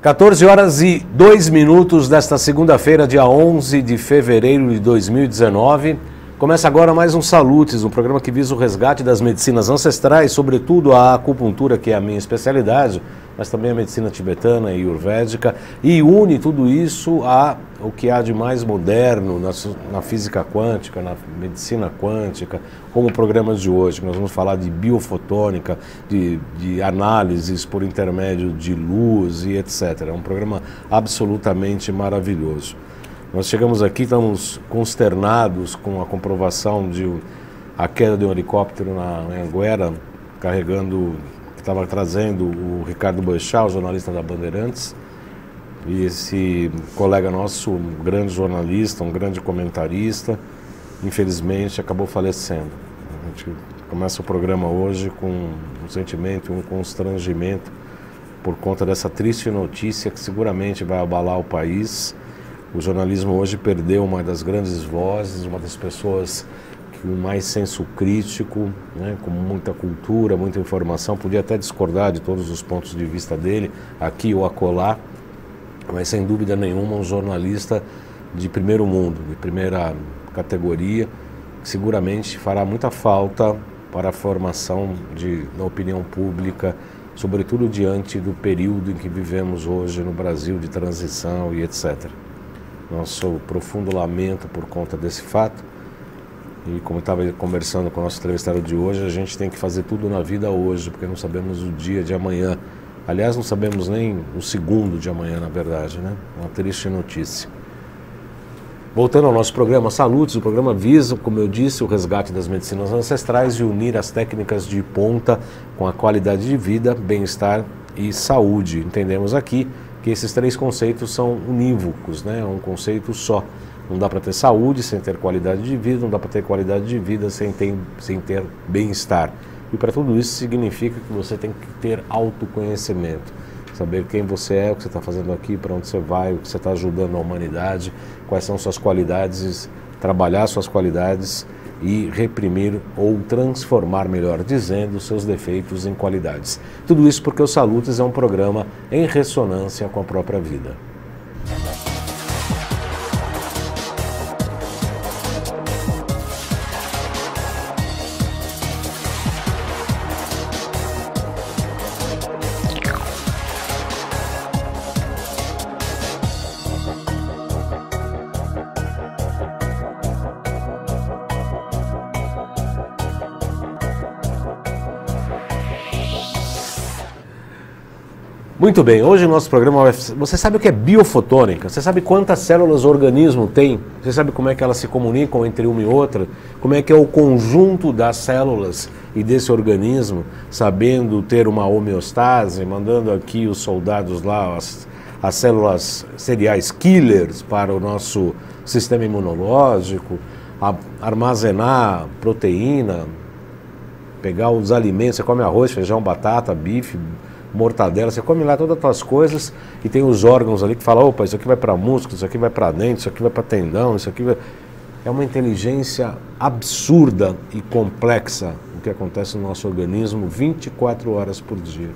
14 horas e 2 minutos desta segunda-feira, dia 11 de fevereiro de 2019. Começa agora mais um Salutes, um programa que visa o resgate das medicinas ancestrais, sobretudo a acupuntura, que é a minha especialidade, mas também a medicina tibetana e ayurvédica, e une tudo isso a o que há de mais moderno na física quântica, na medicina quântica, como o programa de hoje, que nós vamos falar de biofotônica, de análises por intermédio de luz e etc. É um programa absolutamente maravilhoso. Nós chegamos aqui, estamos consternados com a comprovação de a queda de um helicóptero em Anguera, que estava trazendo o Ricardo Boechat, o jornalista da Bandeirantes, e esse colega nosso, um grande jornalista, um grande comentarista, infelizmente acabou falecendo. A gente começa o programa hoje com um sentimento, um constrangimento por conta dessa triste notícia que seguramente vai abalar o país. O jornalismo hoje perdeu uma das grandes vozes, uma das pessoas com mais senso crítico, né, com muita cultura, muita informação. Podia até discordar de todos os pontos de vista dele, aqui ou acolá, mas sem dúvida nenhuma um jornalista de primeiro mundo, de primeira categoria, que seguramente fará muita falta para a formação da opinião pública, sobretudo diante do período em que vivemos hoje no Brasil de transição e etc. Nosso profundo lamento por conta desse fato. E como eu estava conversando com o nosso entrevistado de hoje, a gente tem que fazer tudo na vida hoje, porque não sabemos o dia de amanhã. Aliás, não sabemos nem o segundo de amanhã, na verdade, né? Uma triste notícia. Voltando ao nosso programa Salutes, o programa visa, como eu disse, o resgate das medicinas ancestrais e unir as técnicas de ponta com a qualidade de vida, bem-estar e saúde. Entendemos aqui que esses três conceitos são unívocos, né? É um conceito só. Não dá para ter saúde sem ter qualidade de vida, não dá para ter qualidade de vida sem ter bem-estar. E para tudo isso significa que você tem que ter autoconhecimento. Saber quem você é, o que você está fazendo aqui, para onde você vai, o que você está ajudando a humanidade, quais são suas qualidades, trabalhar suas qualidades e reprimir ou transformar, melhor dizendo, seus defeitos em qualidades. Tudo isso porque o Salutes é um programa em ressonância com a própria vida. Muito bem, hoje o nosso programa vai... Você sabe o que é biofotônica? Você sabe quantas células o organismo tem? Você sabe como é que elas se comunicam entre uma e outra? Como é que é o conjunto das células e desse organismo, sabendo ter uma homeostase, mandando aqui os soldados lá, as células seriais killers para o nosso sistema imunológico, armazenar proteína, pegar os alimentos, você come arroz, feijão, batata, bife, mortadela, você come lá todas as tuas coisas e tem os órgãos ali que falam, opa, isso aqui vai para músculo, isso aqui vai para dente, isso aqui vai para tendão, isso aqui vai... É uma inteligência absurda e complexa o que acontece no nosso organismo 24 horas por dia.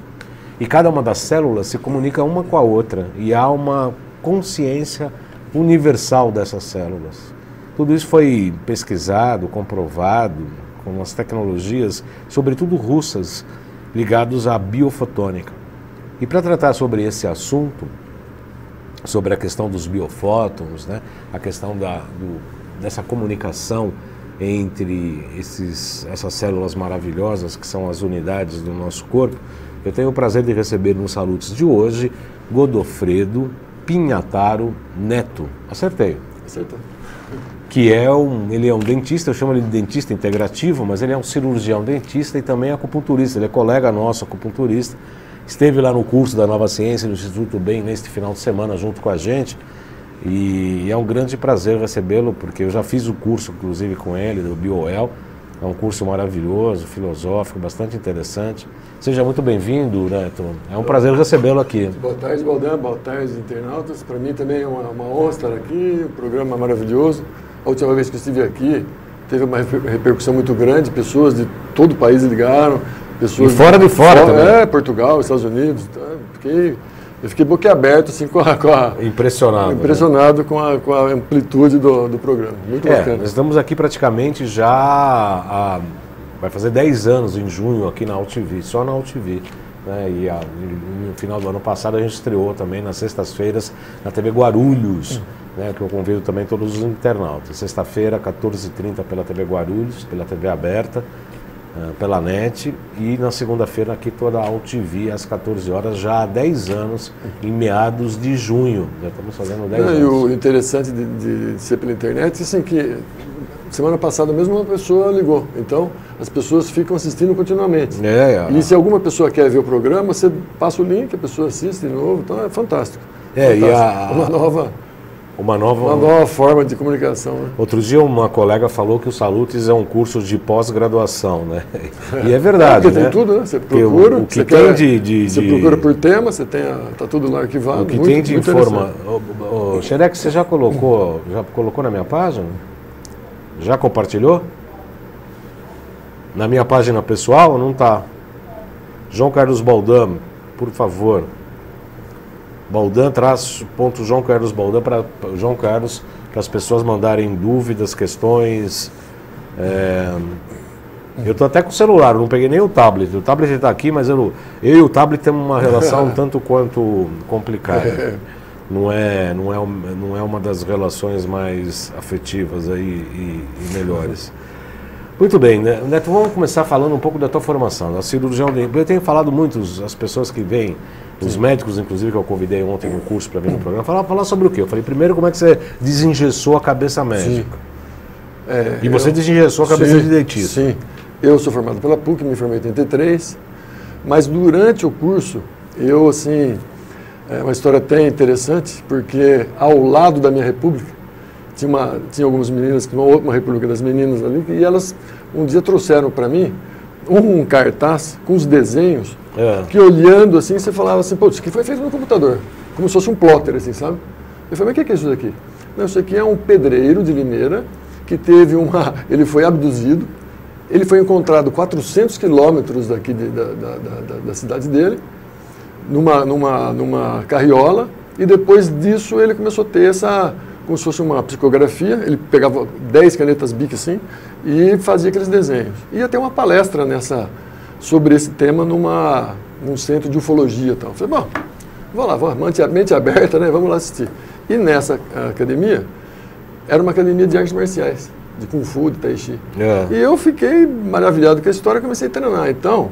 E cada uma das células se comunica uma com a outra e há uma consciência universal dessas células. Tudo isso foi pesquisado, comprovado com as tecnologias, sobretudo russas, ligados à biofotônica. E para tratar sobre esse assunto, sobre a questão dos biofótons, né, a questão dessa comunicação entre essas células maravilhosas que são as unidades do nosso corpo, eu tenho o prazer de receber nos Salutes de hoje Godofredo Pinhataro Neto. Acertei? Acertou. Ele é um dentista, eu chamo ele de dentista integrativo, mas ele é um cirurgião dentista e também acupunturista, ele é colega nosso, acupunturista, esteve lá no curso da Nova Ciência, no Instituto Bem, neste final de semana, junto com a gente, e é um grande prazer recebê-lo, porque eu já fiz o curso, inclusive, com ele, do BioWell, é um curso maravilhoso, filosófico, bastante interessante. Seja muito bem-vindo, Neto, é um prazer recebê-lo aqui. Boa tarde, Baldan, boa tarde, internautas, para mim também é uma honra estar aqui, um programa maravilhoso. A última vez que eu estive aqui, teve uma repercussão muito grande, pessoas de todo o país ligaram, pessoas... E fora de fora também. Portugal, Estados Unidos, fiquei Eu fiquei boquiaberto, assim, impressionado com a amplitude do programa. Muito bacana. Nós estamos aqui praticamente já vai fazer 10 anos em junho aqui na UTV, só na UTV. Né? E no final do ano passado a gente estreou também nas sextas-feiras na TV Guarulhos, né? Que eu convido também todos os internautas. Sexta-feira, 14h30 pela TV Guarulhos, pela TV aberta, pela NET, e na segunda-feira aqui toda a UTV às 14 horas, já há 10 anos, em meados de junho. Já estamos fazendo 10 anos. E o interessante de ser pela internet é assim, que semana passada mesmo uma pessoa ligou, então as pessoas ficam assistindo continuamente. E se alguma pessoa quer ver o programa, você passa o link, a pessoa assiste de novo, então é fantástico. Fantástico. Uma nova forma de comunicação. Né? Outro dia uma colega falou que o Salutes é um curso de pós-graduação, né? E é verdade, né? Tem tudo, né? Você procura, você procura por tema, você tem tá tudo lá arquivado. O que tem de informação. Xerex, você já colocou na minha página? Já compartilhou? Na minha página pessoal não está. João Carlos Baldan, por favor. Baldan João Carlos Baldan para João Carlos, para as pessoas mandarem dúvidas, questões. Eu estou até com o celular, não peguei nem o tablet. O tablet está aqui, mas eu e o tablet temos uma relação um tanto quanto complicada. Não é uma das relações mais afetivas aí e melhores. Muito bem, né? Neto, vamos começar falando um pouco da tua formação, da cirurgião. Eu tenho falado muito, as pessoas que vêm, os médicos, inclusive, que eu convidei ontem no curso para vir no programa, falar sobre o quê? Eu falei, primeiro, como é que você desengessou a cabeça médica? E você desengessou a cabeça de dentista. Sim, eu sou formado pela PUC, me formei em 83, mas durante o curso, eu, assim, é uma história até interessante, porque ao lado da minha república, tinha algumas meninas, uma república das meninas ali, e elas um dia trouxeram para mim um cartaz com os desenhos, que olhando assim, você falava assim, pô, isso aqui foi feito no computador, como se fosse um plotter, assim, sabe? Eu falei, mas o que é isso daqui? Não, isso aqui é um pedreiro de Limeira, que ele foi abduzido, ele foi encontrado 400 quilômetros daqui da cidade dele, numa carriola, e depois disso ele começou a ter como se fosse uma psicografia, ele pegava 10 canetas Bic assim e fazia aqueles desenhos. Ia ter uma palestra sobre esse tema num centro de ufologia e tal. Eu falei, bom, vou lá, mente aberta, né? Vamos lá assistir. E nessa academia, era uma academia de artes marciais, de Kung Fu, de Tai Chi. E eu fiquei maravilhado com a história e comecei a treinar. Então,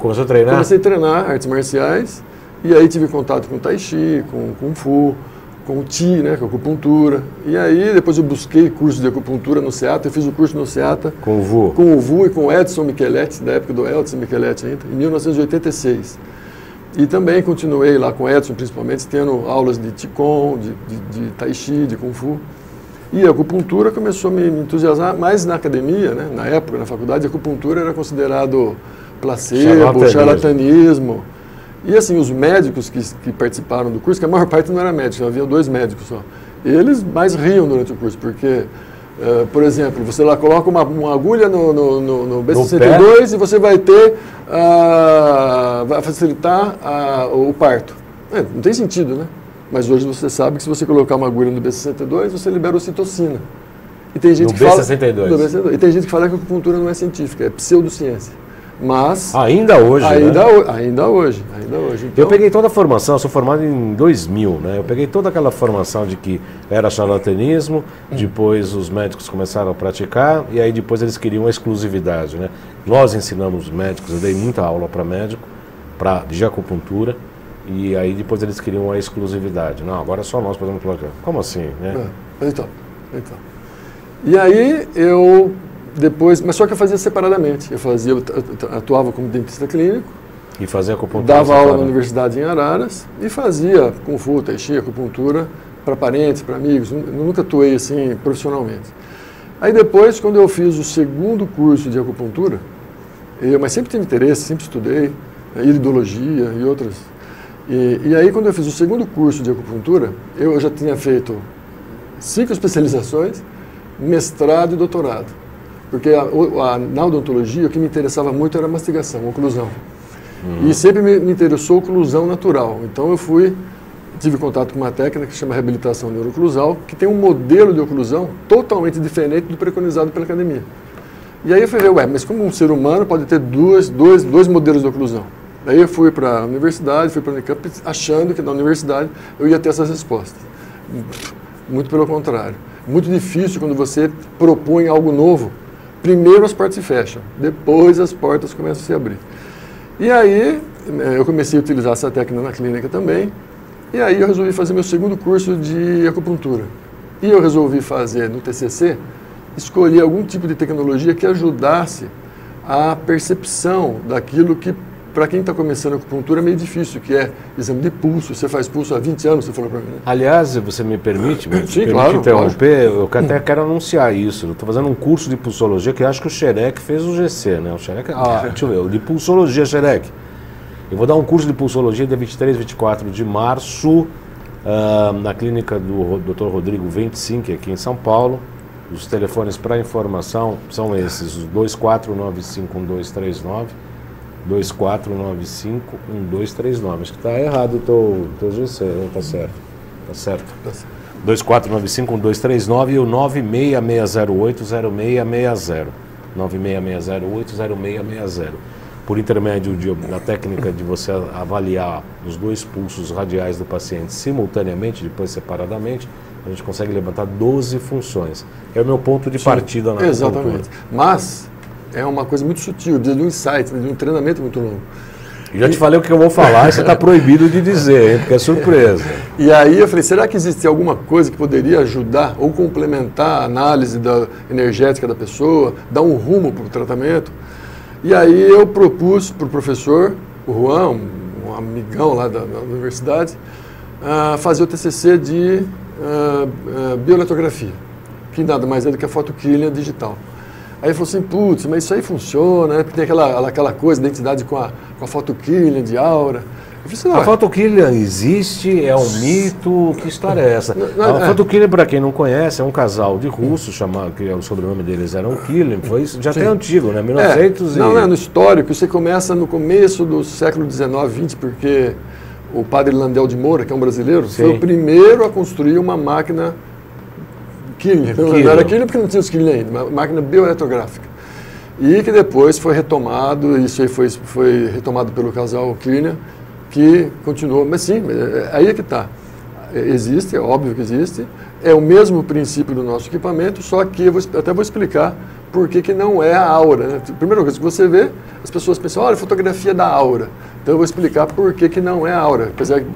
começou a treinar? Comecei a treinar artes marciais e aí tive contato com Tai Chi, com Kung Fu, com o Ti, né, com a acupuntura. E aí depois eu busquei curso de acupuntura no SEATA, eu fiz o curso no SEATA. Com o VU? Com o VU e com o Edson Micheletti, da época do Edson Micheletti ainda, em 1986. E também continuei lá com o Edson, principalmente, tendo aulas de Qigong, de Tai Chi, de Kung Fu. E a acupuntura começou a me entusiasmar mais na academia, né, na época, na faculdade, a acupuntura era considerado placebo, charlatanismo. E assim, os médicos que participaram do curso, que a maior parte não era médico, havia 2 médicos só, eles mais riam durante o curso, porque, por exemplo, você lá coloca uma agulha no B62 e você vai ter, vai facilitar o parto. Não tem sentido, né? Mas hoje você sabe que se você colocar uma agulha no B62, você libera ocitocina. E tem gente que B62. E tem gente que fala que a acupuntura não é científica, é pseudociência. Mas... Ainda hoje, Ainda hoje. Então, eu peguei toda a formação, eu sou formado em 2000, né? Eu peguei toda aquela formação de que era charlatanismo, depois os médicos começaram a praticar, e aí depois eles queriam a exclusividade, né? Nós ensinamos médicos, eu dei muita aula para médico, de acupuntura, e aí depois eles queriam a exclusividade. Não, agora só nós podemos colocar. Como assim, né? Então. E aí eu... Depois, mas só que eu fazia separadamente. Eu atuava como dentista clínico. E fazia acupuntura. Dava aula na universidade em Araras e fazia Kung Fu, Tai Chi, acupuntura para parentes, para amigos. Eu nunca atuei assim profissionalmente. Aí depois, quando eu fiz o segundo curso de acupuntura, mas sempre tive interesse, sempre estudei, iridologia e outras. E aí, quando eu fiz o segundo curso de acupuntura, eu já tinha feito 5 especializações, mestrado e doutorado. Porque na odontologia, o que me interessava muito era a mastigação, a oclusão. E sempre me interessou oclusão natural. Então eu tive contato com uma técnica que chama reabilitação neuroclusal, que tem um modelo de oclusão totalmente diferente do preconizado pela academia. E aí eu falei, mas como um ser humano pode ter dois modelos de oclusão? Daí eu fui para a universidade, fui para a Unicamp, achando que na universidade eu ia ter essas respostas. Muito pelo contrário. Muito difícil quando você propõe algo novo. Primeiro as portas se fecham, depois as portas começam a se abrir. E aí eu comecei a utilizar essa técnica na clínica também, e aí eu resolvi fazer meu segundo curso de acupuntura. E eu resolvi fazer no TCC, escolher algum tipo de tecnologia que ajudasse a percepção daquilo que, para quem está começando a acupuntura, é meio difícil, que é exame de pulso. Você faz pulso há 20 anos, você falou para mim. Né? Aliás, você me permite, Sim, claro, interromper? Eu até quero anunciar isso. Eu estou fazendo um curso de pulsologia que eu acho que o Xerec fez o GC, né? O Xerec, deixa eu ver, o de pulsologia, Xerec. Eu vou dar um curso de pulsologia dia 23 e 24 de março, na clínica do Dr. Rodrigo 25, aqui em São Paulo. Os telefones para informação são esses, os 24951239, 24951239. Acho que está errado o teu GC, não está certo? Está certo. 24951239 e o 966080660. 966080660. Por intermédio da técnica de você avaliar os dois pulsos radiais do paciente simultaneamente, depois separadamente, a gente consegue levantar 12 funções. É o meu ponto de partida na acupuntura. Exatamente. Mas é uma coisa muito sutil, precisa de um insight, de um treinamento muito longo. Já te falei o que eu vou falar e você está proibido de dizer, hein, porque é surpresa. E aí eu falei, será que existe alguma coisa que poderia ajudar ou complementar a análise energética da pessoa, dar um rumo para o tratamento? E aí eu propus para o professor, o Juan, um amigão lá da universidade, fazer o TCC de bioeletrografia, que nada mais é do que a fotoquília digital. Aí ele falou assim, putz, mas isso aí funciona, né? Porque tem aquela coisa, identidade com a fotoquília de aura. Eu falei assim, não, a fotoquília existe, é um mito, que história é essa? A fotoquília, para quem não conhece, é um casal de russos, chamado, que o sobrenome deles era Kilin, foi isso, já até antigo, né? 1900 Não, no histórico, você começa no começo do século XIX, XX, porque o padre Landel de Moura, que é um brasileiro, foi o primeiro a construir uma máquina Kilin. Não era Kilin porque não tinha os Kilin ainda, uma máquina bioeletrográfica. E que depois foi retomado, isso aí foi retomado pelo casal Kilin, que continuou, mas sim, aí é que está. Existe, é óbvio que existe, é o mesmo princípio do nosso equipamento, só que eu até vou explicar por que não é a aura. Né? Primeira coisa que você vê, as pessoas pensam, olha, fotografia da aura. Então eu vou explicar por que não é a aura, apesar que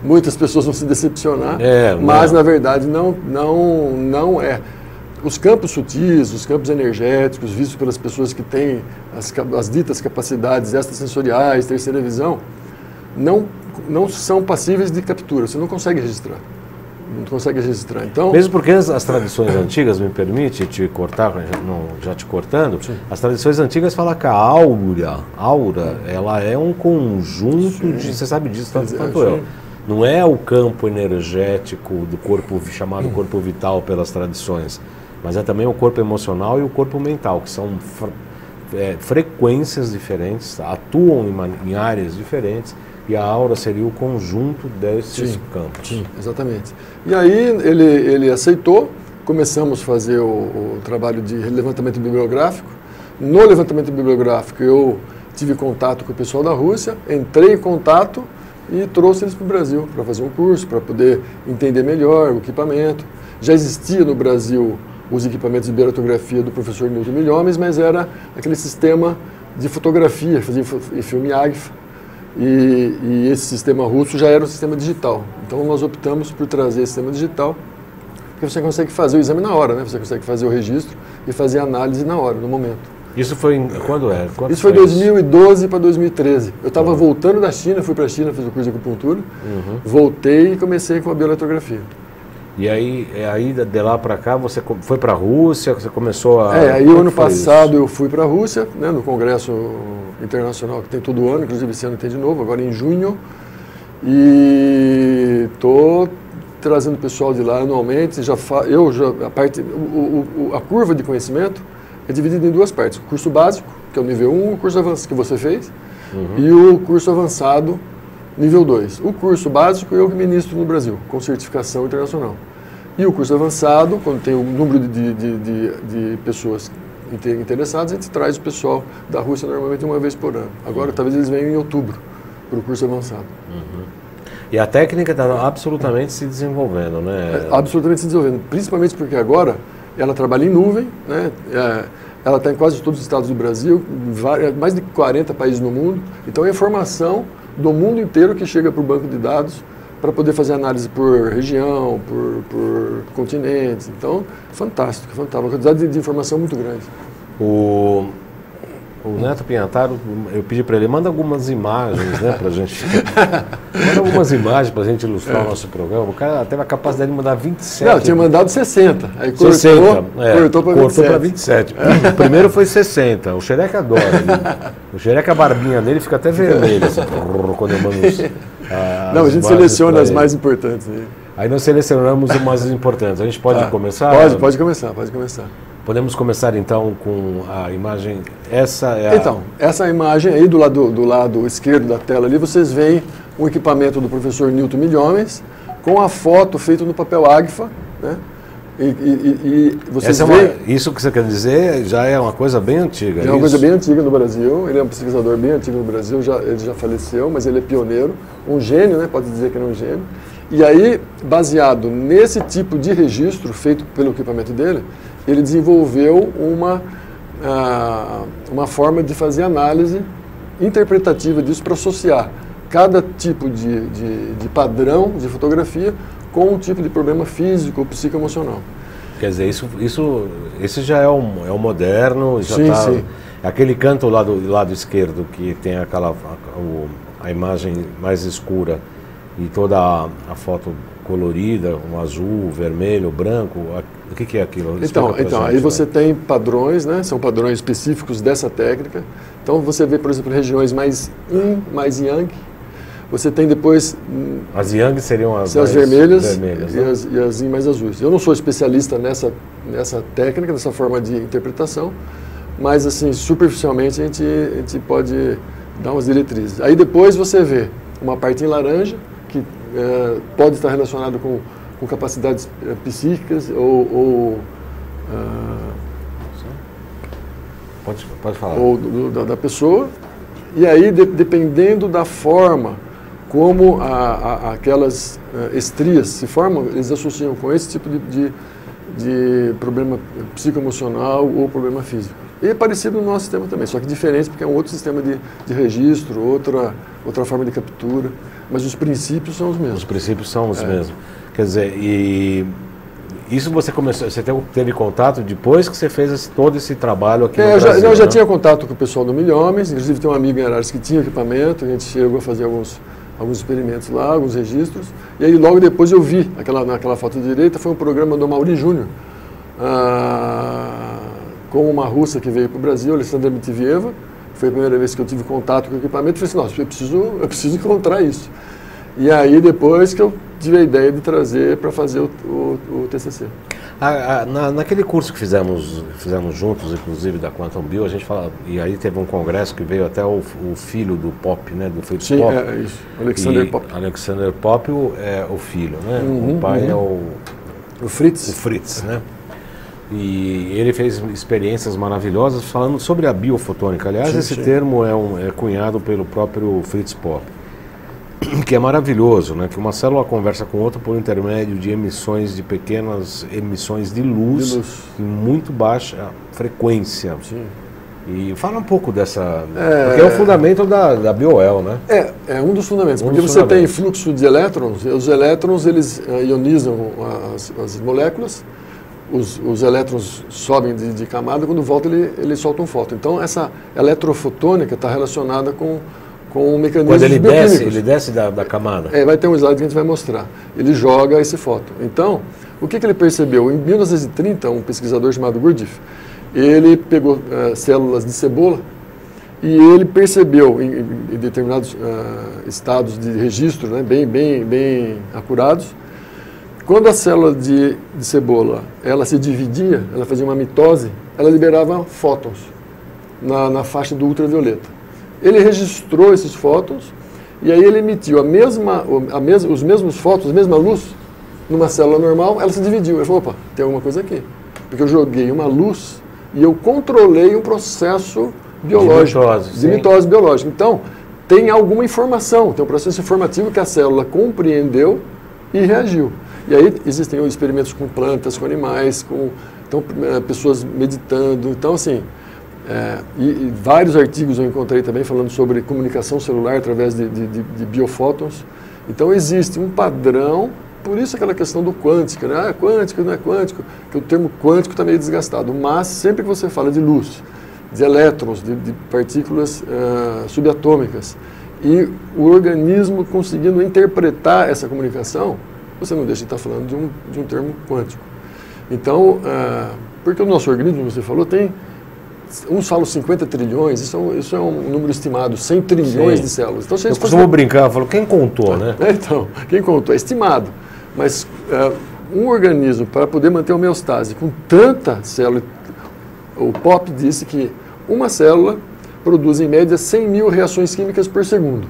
muitas pessoas vão se decepcionar, mas na verdade não é. Os campos sutis, os campos energéticos, vistos pelas pessoas que têm as ditas capacidades extrasensoriais, terceira visão, não são passíveis de captura, você não consegue registrar. Não consegue registrar. Então, mesmo porque as tradições antigas, me permite te cortar, já te cortando, sim. As tradições antigas falam que a aura, ela é um conjunto de, você sabe disso tanto eu. Não é o campo energético do corpo, chamado corpo vital pelas tradições, mas é também o corpo emocional e o corpo mental, que são frequências diferentes, atuam em áreas diferentes. E a aura seria o conjunto desses campos. Sim, exatamente. E aí ele aceitou, começamos a fazer o trabalho de levantamento bibliográfico. No levantamento bibliográfico eu tive contato com o pessoal da Rússia, entrei em contato e trouxe eles para o Brasil para fazer um curso, para poder entender melhor o equipamento. Já existia no Brasil os equipamentos de bioeletrografia do professor Newton Milhomes, mas era aquele sistema de fotografia, fazia filme AGFA. E esse sistema russo já era um sistema digital. Então nós optamos por trazer esse sistema digital, porque você consegue fazer o exame na hora, né? Você consegue fazer o registro e fazer a análise na hora, no momento. Isso foi quando era? Isso foi 2012 para 2013. Eu estava voltando da China, fui para a China, fiz o curso de acupuntura, voltei e comecei com a bioeletrografia. E aí de lá para cá você foi para a Rússia, você começou a... aí o ano passado eu fui para a Rússia, né, no congresso internacional que tem todo ano, inclusive esse ano tem de novo, agora em junho, e estou trazendo pessoal de lá anualmente. A curva de conhecimento é dividida em duas partes: o curso básico, que é o nível 1, o curso avançado que você fez, e o curso avançado nível 2. O curso básico eu que ministro no Brasil, com certificação internacional. E o curso avançado, quando tem o número de pessoas interessadas, a gente traz o pessoal da Rússia normalmente uma vez por ano. Agora, talvez eles venham em outubro para o curso avançado. E a técnica está absolutamente se desenvolvendo, né? Absolutamente se desenvolvendo, principalmente porque agora ela trabalha em nuvem, né? Ela está em quase todos os estados do Brasil, mais de 40 países no mundo. Então, é informação do mundo inteiro que chega para o banco de dados para poder fazer análise por região, por continentes. Então, fantástico, fantástico. Uma quantidade de informação muito grande. O Neto Pinhataro, eu pedi para ele, manda algumas imagens, né, pra gente. Manda algumas imagens para a gente ilustrar o nosso programa. O cara teve a capacidade de mandar 27. Não, tinha mandado 60. Aí cortou, 60, cortou para 27. O primeiro foi 60. O Xereca adora. O Xereca, a barbinha dele fica até vermelha, assim, quando eu mando Não, a gente seleciona as mais importantes. Aí nós selecionamos as mais importantes. A gente pode começar? Pode começar. Podemos começar então com a imagem. Então, essa imagem aí do lado esquerdo da tela ali, vocês veem o equipamento do professor Newton Milhomens com a foto feita no papel Agfa, né? E vocês veem... Isso que você quer dizer já é uma coisa bem antiga. É uma coisa bem antiga no Brasil. Ele é um pesquisador bem antigo no Brasil. Ele já faleceu, mas ele é pioneiro, um gênio, né? Pode dizer que ele é um gênio. E aí, baseado nesse tipo de registro feito pelo equipamento dele, ele desenvolveu uma forma de fazer análise interpretativa disso para associar cada tipo de padrão de fotografia com um tipo de problema físico ou psicoemocional. Quer dizer, isso já é o moderno, já sim, tá, sim. Aquele canto lá do lado esquerdo que tem a imagem mais escura e toda a foto colorida, um azul, vermelho, branco, o que é aquilo? Então aí você tem padrões, né? São padrões específicos dessa técnica. Então você vê, por exemplo, regiões mais yin, mais yang. Você tem depois... As yang seriam as vermelhas né? e as yin mais azuis. Eu não sou especialista nessa técnica, nessa forma de interpretação, mas assim, superficialmente a gente pode dar umas diretrizes. Aí depois você vê uma parte em laranja, que pode estar relacionado com capacidades psíquicas Pode falar. Ou da pessoa. E aí, dependendo da forma como aquelas estrias se formam, eles associam com esse tipo de problema psicoemocional ou problema físico. E é parecido no nosso sistema também, só que diferente porque é um outro sistema de registro, outra forma de captura, mas os princípios são os mesmos. Os princípios são os mesmos. Quer dizer, e isso você teve contato depois que você fez todo esse trabalho aqui no Brasil? Eu já tinha contato com o pessoal do Milhomens, inclusive tem um amigo em Araras que tinha equipamento, a gente chegou a fazer alguns experimentos lá, alguns registros, e aí logo depois eu vi, naquela foto direita, foi um programa do Mauri Júnior, com uma russa que veio para o Brasil, Alexandra Mitivieva. Foi a primeira vez que eu tive contato com o equipamento. Eu falei assim, nossa, eu preciso encontrar isso. E aí depois que eu tive a ideia de trazer para fazer o TCC. Naquele curso que fizemos juntos, inclusive da Quantum Bio, a gente fala, e aí teve um congresso que veio até o filho do Pop, né, do Fritz Pop. Sim, é isso, Alexander Pop. Alexander Pop é o filho, né? O pai é o Fritz. O Fritz, né? E ele fez experiências maravilhosas falando sobre a biofotônica. Aliás, esse termo é cunhado pelo próprio Fritz Pop, que é maravilhoso, né? Que uma célula conversa com outra por intermédio de pequenas emissões de luz em muito baixa frequência. Sim. E fala um pouco dessa... Porque é o fundamento da BioEL, né? É um dos fundamentos, porque você tem fluxo de elétrons, e os elétrons eles ionizam as moléculas, os elétrons sobem de camada, quando voltam eles soltam fóton. Então essa eletrofotônica está relacionada com o mecanismo bioquímicos. Quando ele desce da camada. Vai ter um slide que a gente vai mostrar. Ele joga esse fóton. Então, o que ele percebeu? Em 1930, um pesquisador chamado Gurdjieff, ele pegou células de cebola e ele percebeu em determinados estados de registro, né, bem apurados, quando a célula de cebola ela se dividia, ela fazia uma mitose, ela liberava fótons na faixa do ultravioleta. ele registrou esses fótons e aí ele emitiu os mesmos fótons, a mesma luz, numa célula normal, ela se dividiu. Ele falou, opa, tem alguma coisa aqui. Porque eu joguei uma luz e eu controlei um processo biológico. De mitose biológica. Então, tem alguma informação, tem um processo informativo que a célula compreendeu e reagiu. E aí existem experimentos com plantas, com animais, então, pessoas meditando. Então, assim, e vários artigos eu encontrei também falando sobre comunicação celular através de biofótons. Então, existe um padrão, por isso aquela questão do quântico, né? Ah, quântico, não é quântico, que o termo quântico está meio desgastado. Mas, sempre que você fala de luz, de elétrons, de partículas subatômicas, e o organismo conseguindo interpretar essa comunicação, você não deixa de estar falando de um termo quântico. Então, porque o nosso organismo, você falou, tem, uns falam 50 trilhões, isso é um número estimado, 100 trilhões de células. Então, eu costumo brincar, eu falo, quem contou, né? Então, quem contou? É estimado. Mas um organismo, para poder manter a homeostase com tanta célula, o Pop disse que uma célula produz, em média, 100 mil reações químicas por segundo.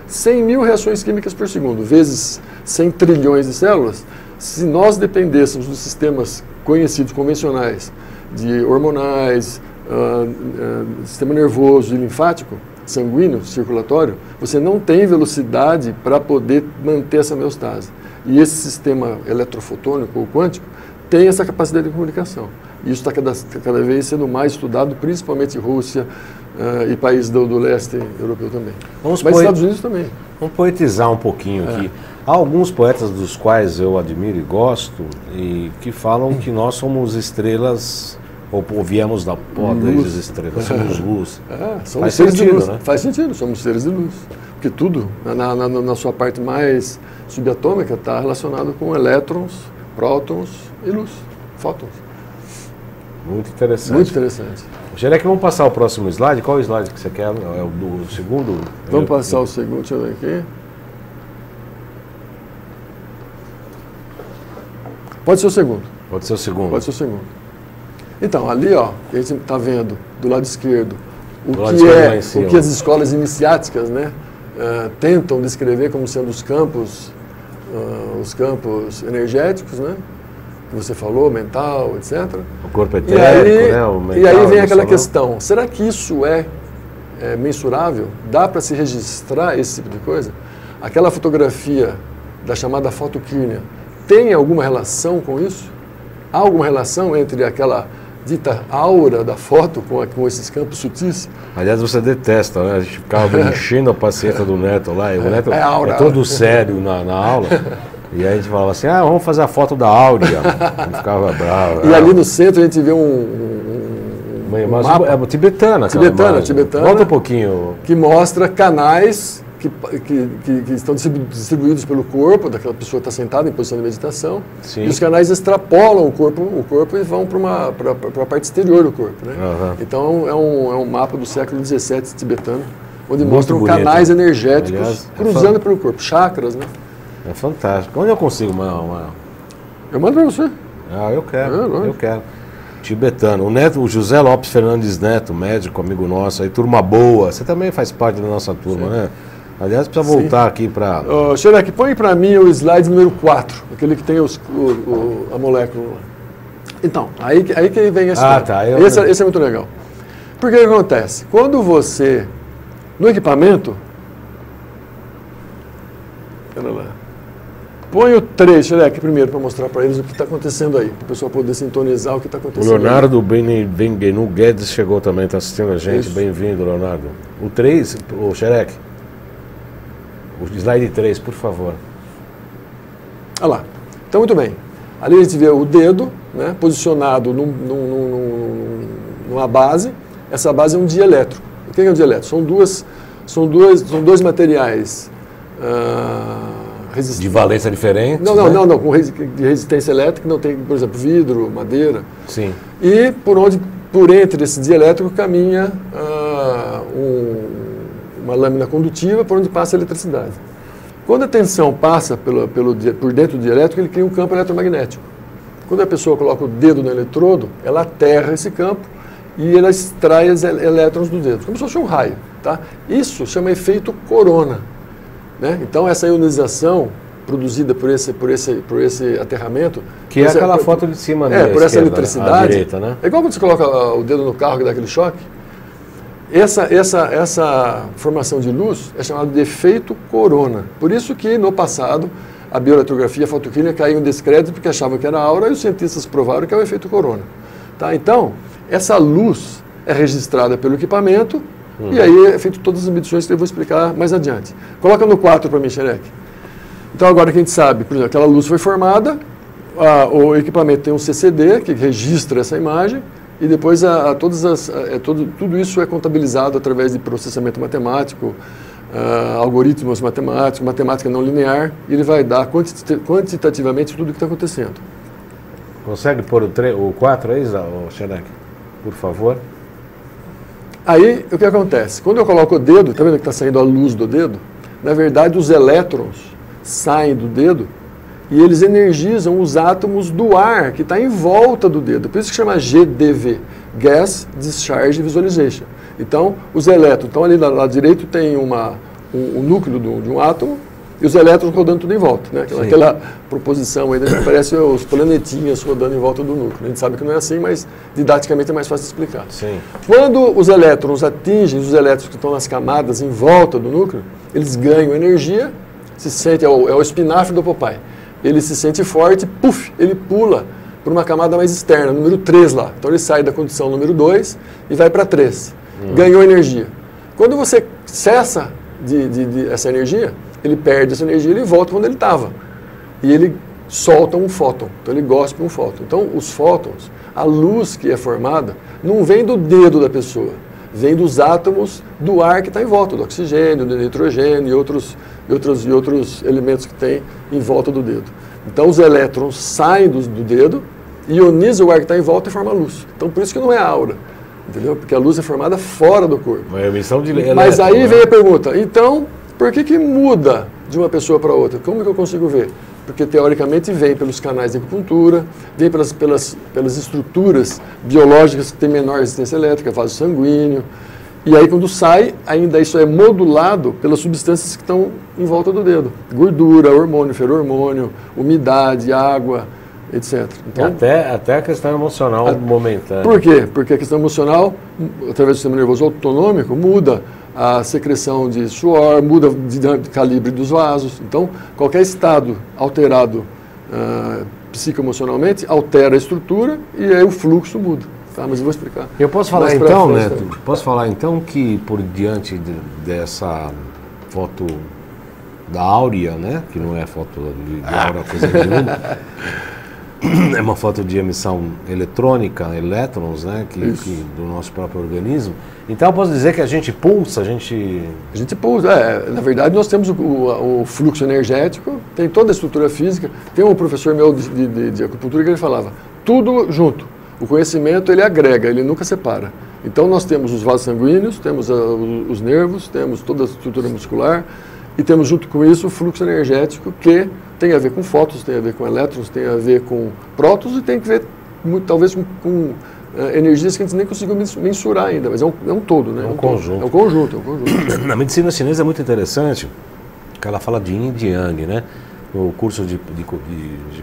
100 mil reações químicas por segundo, vezes 100 trilhões de células. Se nós dependêssemos dos sistemas conhecidos, convencionais, de hormonais, sistema nervoso e linfático, sanguíneo, circulatório, você não tem velocidade para poder manter essa homeostase. E esse sistema eletrofotônico ou quântico tem essa capacidade de comunicação. E isso está cada vez sendo mais estudado, principalmente Rússia e países do leste europeu também. Mas Estados Unidos também. Vamos poetizar um pouquinho aqui. Há alguns poetas dos quais eu admiro e gosto, e que falam que nós somos estrelas, ou viemos da poda das estrelas, somos luz. Somos seres de luz, né? Faz sentido, somos seres de luz. Porque tudo, na sua parte mais subatômica, está relacionado com elétrons, prótons e luz, fótons. Muito interessante. Muito interessante. Xerec, vamos passar o próximo slide. Qual é o slide que você quer? É o do segundo? Vamos passar o segundo, deixa eu ver aqui. Pode ser o segundo. Pode ser o segundo. Pode ser o segundo. Então, ali, ó, a gente está vendo do lado esquerdo o que as escolas iniciáticas, né, tentam descrever como sendo os campos energéticos, né, que você falou, mental, etc. O corpo etérico, né, o mental. E aí vem aquela questão, será que isso é mensurável? Dá para se registrar esse tipo de coisa? Aquela fotografia da chamada fotoquímia tem alguma relação com isso? Há alguma relação entre aquela dita aura da foto com esses campos sutis? Aliás, você detesta, né? A gente ficava enchendo a paciência do Neto lá, e o Neto é todo sério na aula, e aí a gente falava assim, vamos fazer a foto da áurea. Ele ficava bravo. E ali no centro a gente vê um mapa. É tibetana. Tibetana. Volta um pouquinho. Que mostra canais que estão distribuídos pelo corpo, daquela pessoa que está sentada em posição de meditação. Sim. E os canais extrapolam o corpo e vão para a parte exterior do corpo. Né? Então é um mapa do século XVII tibetano, onde mostram canais energéticos. Aliás, cruzando pelo corpo, chakras. Né? É fantástico. Onde eu consigo uma... Eu mando para você. Eu quero. Tibetano. O José Lopes Fernandes Neto, médico, amigo nosso, aí, turma boa. Você também faz parte da nossa turma, né? Aliás, precisa voltar aqui para... Xerec, põe para mim o slide número 4, aquele que tem a molécula. Então, aí que vem a história. Tá. Esse é muito legal. Porque o que acontece? Quando você, no equipamento... Pera lá. Põe o 3, Xerec, primeiro, para mostrar para eles o que está acontecendo aí, para o pessoal poder sintonizar o que está acontecendo. O Leonardo Benvenu Guedes chegou também, está assistindo a gente. Bem-vindo, Leonardo. O 3, o Xerec. O slide 3, por favor. Olha lá. Então, muito bem. Ali a gente vê o dedo, né, posicionado numa base. Essa base é um dielétrico. O que é um dielétrico? São dois materiais de valência diferente? Não, com de resistência elétrica, não tem, por exemplo, vidro, madeira. Sim. E por entre esse dielétrico caminha uma lâmina condutiva por onde passa a eletricidade. Quando a tensão passa por dentro do dielétrico, ele cria um campo eletromagnético. Quando a pessoa coloca o dedo no eletrodo, ela aterra esse campo e ela extrai os elétrons do dedo, como se fosse um raio. Tá? Isso chama efeito corona. Né? Então, essa ionização produzida por esse aterramento... Que é aquela foto de cima, né? Por essa eletricidade. Direita, né? É igual quando você coloca o dedo no carro que dá aquele choque. Essa formação de luz é chamada de efeito corona. Por isso que, no passado, a bioeletrografia e a fotoquímica caíam em descrédito porque achavam que era aura e os cientistas provaram que é o efeito corona. Tá? Então, essa luz é registrada pelo equipamento e aí é feito todas as medições que eu vou explicar mais adiante. Coloca no 4 para mim, Xerec. Então, agora que a gente sabe, por exemplo, aquela luz foi formada, o equipamento tem um CCD que registra essa imagem e depois tudo isso é contabilizado através de processamento matemático, algoritmos matemáticos, matemática não linear, e ele vai dar quantitativamente tudo o que está acontecendo. Consegue pôr o 4 aí, Xerec? Por favor. Aí, o que acontece? Quando eu coloco o dedo, está vendo que está saindo a luz do dedo? Na verdade, os elétrons saem do dedo e eles energizam os átomos do ar que está em volta do dedo. Por isso que chama GDV, Gas Discharge Visualization. Então, os elétrons, então ali do lado direito tem um núcleo de um átomo e os elétrons rodando tudo em volta. Né? Aquela proposição aí que parece os planetinhas rodando em volta do núcleo. A gente sabe que não é assim, mas didaticamente é mais fácil de explicar. Sim. Quando os elétrons atingem os elétrons que estão nas camadas em volta do núcleo, eles ganham energia, se sente, é o espinafre do Popeye. Ele se sente forte, puf, ele pula para uma camada mais externa, número 3 lá. Então ele sai da condição número 2 e vai para 3. Ganhou energia. Quando você cessa essa energia, ele perde essa energia e ele volta quando ele estava. E ele solta um fóton. Então ele gospe um fóton. Então os fótons, a luz que é formada, não vem do dedo da pessoa, vem dos átomos do ar que está em volta, do oxigênio, do nitrogênio e outros elementos que tem em volta do dedo. Então os elétrons saem do dedo, ionizam o ar que está em volta e forma luz. Então por isso que não é aura, entendeu? Porque a luz é formada fora do corpo. É emissão de elétrons. Mas aí vem a pergunta, então por que muda de uma pessoa para outra? Como que eu consigo ver? Porque teoricamente vem pelos canais de acupuntura, vem pelas estruturas biológicas que têm menor resistência elétrica, vaso sanguíneo. E aí quando sai, ainda isso é modulado pelas substâncias que estão em volta do dedo. Gordura, hormônio, feromônio, umidade, água, etc. Então, até a questão emocional momentânea. Por quê? Porque a questão emocional, através do sistema nervoso autonômico, muda a secreção de suor, muda de calibre dos vasos. Então, qualquer estado alterado psicoemocionalmente altera a estrutura e aí o fluxo muda. Tá, mas eu vou explicar. Eu posso falar então, Neto? Posso falar então que por diante dessa foto da áurea, né? Que não é foto de aura, coisa nenhuma. É uma foto de emissão eletrônica, elétrons, né? Do nosso próprio organismo. Então eu posso dizer que a gente pulsa, a gente pulsa. Na verdade, nós temos o fluxo energético, tem toda a estrutura física. Tem um professor meu de acupuntura que ele falava, tudo junto. O conhecimento, ele agrega, ele nunca separa. Então, nós temos os vasos sanguíneos, temos os nervos, temos toda a estrutura muscular e temos, junto com isso, o fluxo energético que tem a ver com fótons, tem a ver com elétrons, tem a ver com prótons e tem a ver, talvez, com energias que a gente nem conseguiu mensurar ainda, mas é um todo, né? É um conjunto. É um conjunto. Na medicina chinesa é muito interessante, que ela fala de yin e yang, né? No curso de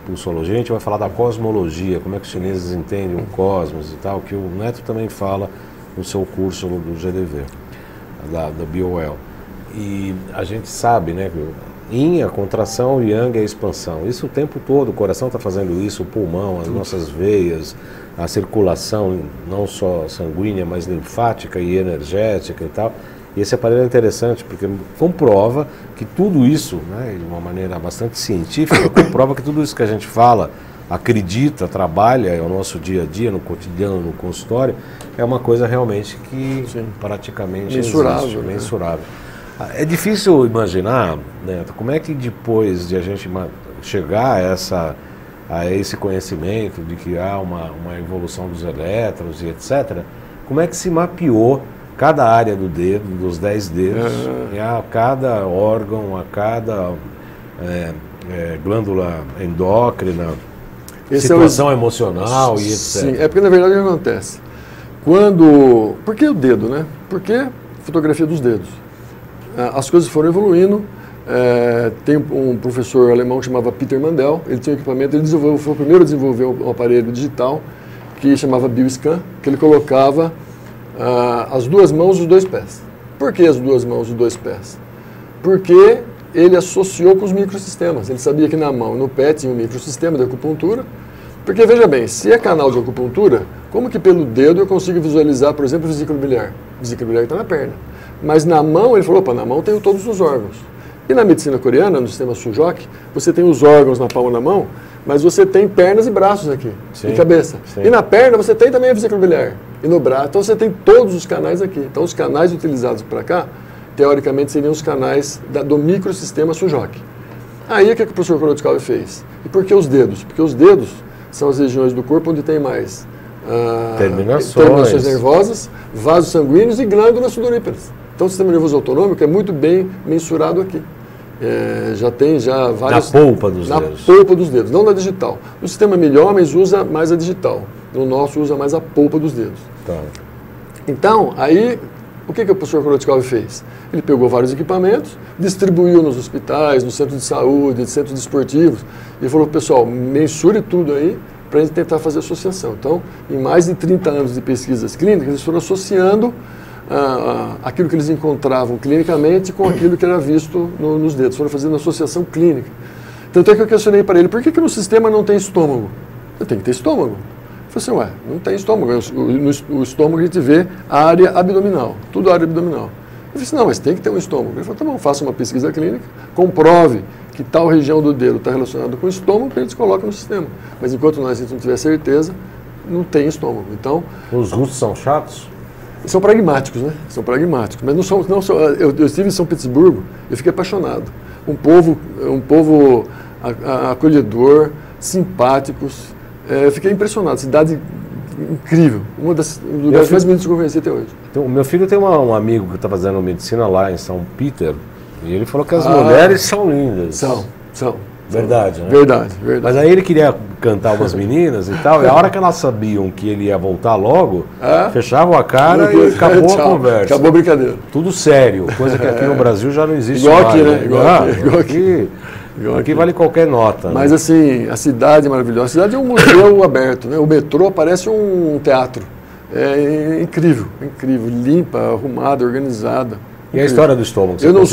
pulsologia, a gente vai falar da cosmologia, como é que os chineses entendem o cosmos e tal, que o Neto também fala no seu curso do GDV, da BioWell. E a gente sabe, né, que Yin é a contração, Yang é a expansão. Isso o tempo todo, o coração está fazendo isso, o pulmão, as nossas veias, a circulação não só sanguínea, mas linfática e energética e tal. E esse aparelho é interessante porque comprova que tudo isso, né, de uma maneira bastante científica, comprova que tudo isso que a gente fala, acredita, trabalha, é o nosso dia a dia, no cotidiano, no consultório, é uma coisa realmente que praticamente mensurável, existe, mensurável. É difícil imaginar, Neto, como é que depois de a gente chegar a esse conhecimento de que há uma evolução dos elétrons e etc., como é que se mapeou cada área do dedo, dos 10 dedos, a cada órgão, a cada glândula endócrina, situação emocional e etc. Sim, é porque na verdade o que acontece? Por que o dedo, né? Porque fotografia dos dedos. As coisas foram evoluindo. Tem um professor alemão que chamava Peter Mandel, ele tinha um equipamento, ele foi o primeiro a desenvolver um aparelho digital que chamava BioScan, que ele colocava as duas mãos e os dois pés. Por que as duas mãos e os dois pés? Porque ele associou com os microsistemas. Ele sabia que na mão e no pé tinha um microsistema de acupuntura. Porque, veja bem, se é canal de acupuntura, como que pelo dedo eu consigo visualizar, por exemplo, a vesícula biliar? A vesícula biliar está na perna. Mas na mão, ele falou, opa, na mão tem todos os órgãos. E na medicina coreana, no sistema Sujok, você tem os órgãos na palma da mão, mas você tem pernas e braços aqui, e cabeça. Sim. E na perna você tem também a vesícula biliar. E no braço, então você tem todos os canais aqui. Então os canais utilizados para cá, teoricamente seriam os canais do microsistema Sujok. Aí o que o professor Korotkov fez? E por que os dedos? Porque os dedos são as regiões do corpo onde tem mais terminações nervosas, vasos sanguíneos e glândulas sudoríparas. Então o sistema nervoso autonômico é muito bem mensurado aqui. Já tem várias... Na polpa dos dedos. Na polpa dos dedos, não na digital. No sistema Milhomens usa mais a digital. No nosso usa mais a polpa dos dedos. Tá. Então, aí, o que o professor Korotkov fez? Ele pegou vários equipamentos, distribuiu nos hospitais, nos centros de saúde, centros desportivos, e falou, pessoal, mensure tudo aí para a gente tentar fazer associação. Então, em mais de 30 anos de pesquisas clínicas, eles foram associando aquilo que eles encontravam clinicamente com aquilo que era visto nos dedos. Foram fazendo associação clínica. Tanto é que eu questionei para ele, por que no sistema não tem estômago? Eu tenho que ter estômago. Eu falei assim, não tem estômago. No estômago a gente vê a área abdominal, tudo área abdominal. Eu falei assim, não, mas tem que ter um estômago. Ele falou, tá bom, faça uma pesquisa clínica, comprove que tal região do dedo está relacionada com o estômago, que a gente coloca no sistema. Mas enquanto a gente não tiver certeza, não tem estômago. Então, os russos são chatos? São pragmáticos, né? São pragmáticos. Mas eu estive em São Petersburgo, eu fiquei apaixonado. Um povo acolhedor, simpáticos. Eu fiquei impressionado. Cidade incrível. Um dos lugares mais bonitos que eu conheci até hoje. Então, o meu filho tem um amigo que está fazendo medicina lá em São Peter, e ele falou que as mulheres são lindas. São. Verdade, né? Verdade. Mas aí ele queria cantar umas meninas e tal, e a hora que elas sabiam que ele ia voltar logo, fechavam a cara e acabou a conversa. Acabou a brincadeira. Tudo sério, coisa que aqui no Brasil já não existe igual mais. Aqui, né? Igual aqui. Aqui vale qualquer nota. Mas assim, a cidade é maravilhosa. A cidade é um museu aberto, né? O metrô parece um teatro. É incrível, limpa, arrumada, organizada. E a história do estômago? Eu não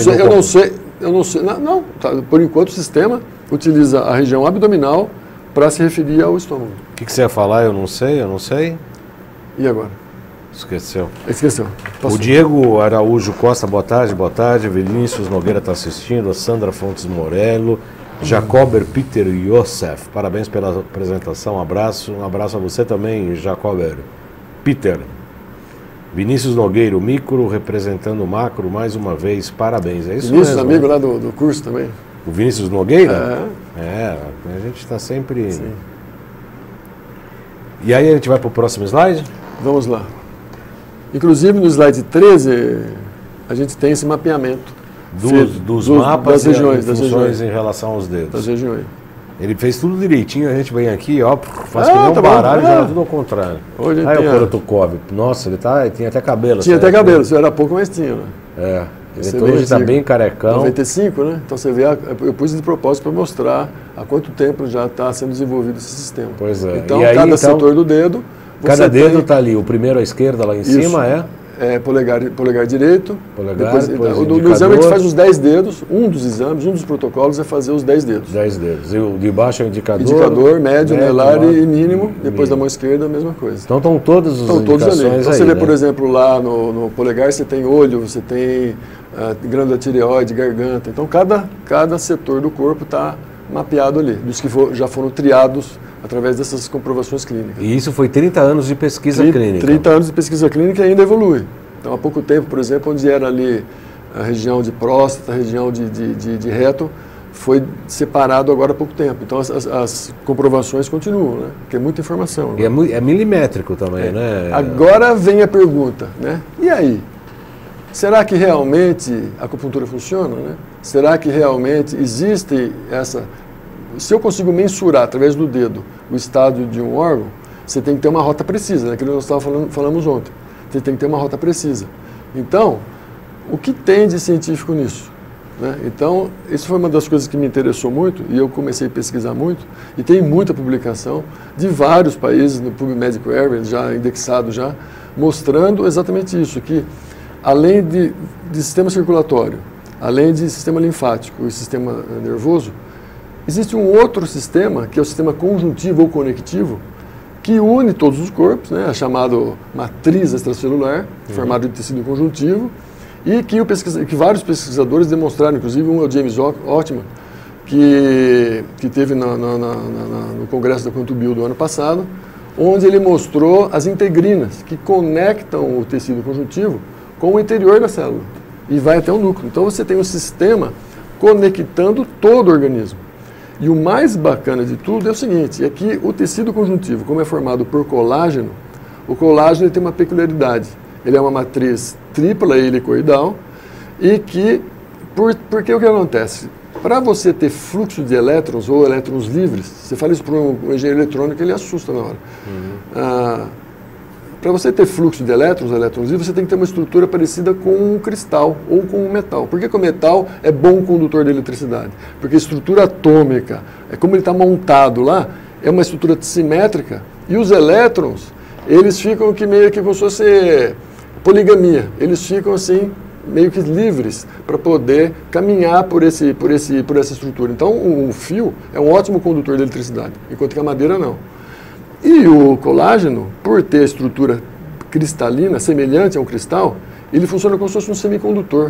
sei. Não, por enquanto o sistema utiliza a região abdominal para se referir ao estômago. O que você ia falar? Eu não sei. E agora? Esqueceu. Passou. O Diego Araújo Costa, boa tarde. Vinícius Nogueira está assistindo, a Sandra Fontes Morello, Jacober Peter Yosef, parabéns pela apresentação, um abraço a você também, Jacober Peter. Vinícius Nogueira, o micro representando o macro, mais uma vez, parabéns. É isso Vinícius, mesmo, amigo lá do curso também. O Vinícius Nogueira? A gente está sempre... Sim. E aí a gente vai para o próximo slide? Vamos lá. Inclusive no slide 13, a gente tem esse mapeamento. Dos mapas das regiões, em relação aos dedos. Das regiões. Ele fez tudo direitinho, a gente vem aqui, faz que nem um baralho e joga tudo ao contrário. Hoje aí o Korotkov, nossa, ele tinha até cabelo. Tinha até cabelo, isso era pouco, mas tinha, né? Ele está bem carecão. 95, né? Então você vê, eu pus de propósito para mostrar há quanto tempo já está sendo desenvolvido esse sistema. Pois é. Então, cada setor do dedo... Cada dedo está ali, o primeiro à esquerda, lá em cima polegar direito. Depois no exame a gente faz os 10 dedos, um dos exames, um dos protocolos é fazer os 10 dedos. 10 dedos. E o de baixo é o indicador? Indicador, médio, anelar e mínimo. Depois da mão esquerda, a mesma coisa. Então estão todas as indicações ali. Então você vê, por exemplo, lá no polegar você tem olho, você tem glândula tireoide, garganta. Então cada setor do corpo está mapeado ali, dos que já foram triados através dessas comprovações clínicas. E isso foi 30 anos de pesquisa clínica? 30 anos de pesquisa clínica e ainda evolui. Então, há pouco tempo, por exemplo, onde era ali a região de próstata, a região de reto, foi separado agora há pouco tempo. Então, as comprovações continuam, né? Porque é muita informação. E é milimétrico também, né? Agora vem a pergunta, né? E aí? Será que realmente a acupuntura funciona, né? Será que realmente existe essa... Se eu consigo mensurar através do dedo o estado de um órgão, você tem que ter uma rota precisa, né? Aquilo que nós falamos ontem. Você tem que ter uma rota precisa. Então, o que tem de científico nisso? Né? Então, isso foi uma das coisas que me interessou muito e eu comecei a pesquisar muito e tem muita publicação de vários países no PubMed Query, já indexado já, mostrando exatamente isso, que além de sistema circulatório, além de sistema linfático e sistema nervoso, existe um outro sistema, que é o sistema conjuntivo ou conectivo, que une todos os corpos, né, chamado matriz extracelular, formado de tecido conjuntivo, e que vários pesquisadores demonstraram, inclusive um é o James Ottman, que teve no Congresso da Quantubio do ano passado, onde ele mostrou as integrinas que conectam o tecido conjuntivo com o interior da célula e vai até o núcleo. Então você tem um sistema conectando todo o organismo. E o mais bacana de tudo é o seguinte, é que o tecido conjuntivo, como é formado por colágeno, o colágeno tem uma peculiaridade. Ele é uma matriz tripla helicoidal e que, porque o que acontece? Para você ter fluxo de elétrons ou elétrons livres, você fala isso para um engenheiro eletrônico, ele assusta na hora. Para você ter fluxo de elétrons livres, você tem que ter uma estrutura parecida com um cristal ou com um metal. Por que o metal é bom condutor de eletricidade? Porque a estrutura atômica, como ele está montado lá, é uma estrutura simétrica e os elétrons, eles ficam meio que como se fosse poligamia. Eles ficam assim, meio que livres para poder caminhar por essa estrutura. Então, o fio é um ótimo condutor de eletricidade, enquanto que a madeira não. E o colágeno, por ter estrutura cristalina, semelhante a um cristal, ele funciona como se fosse um semicondutor.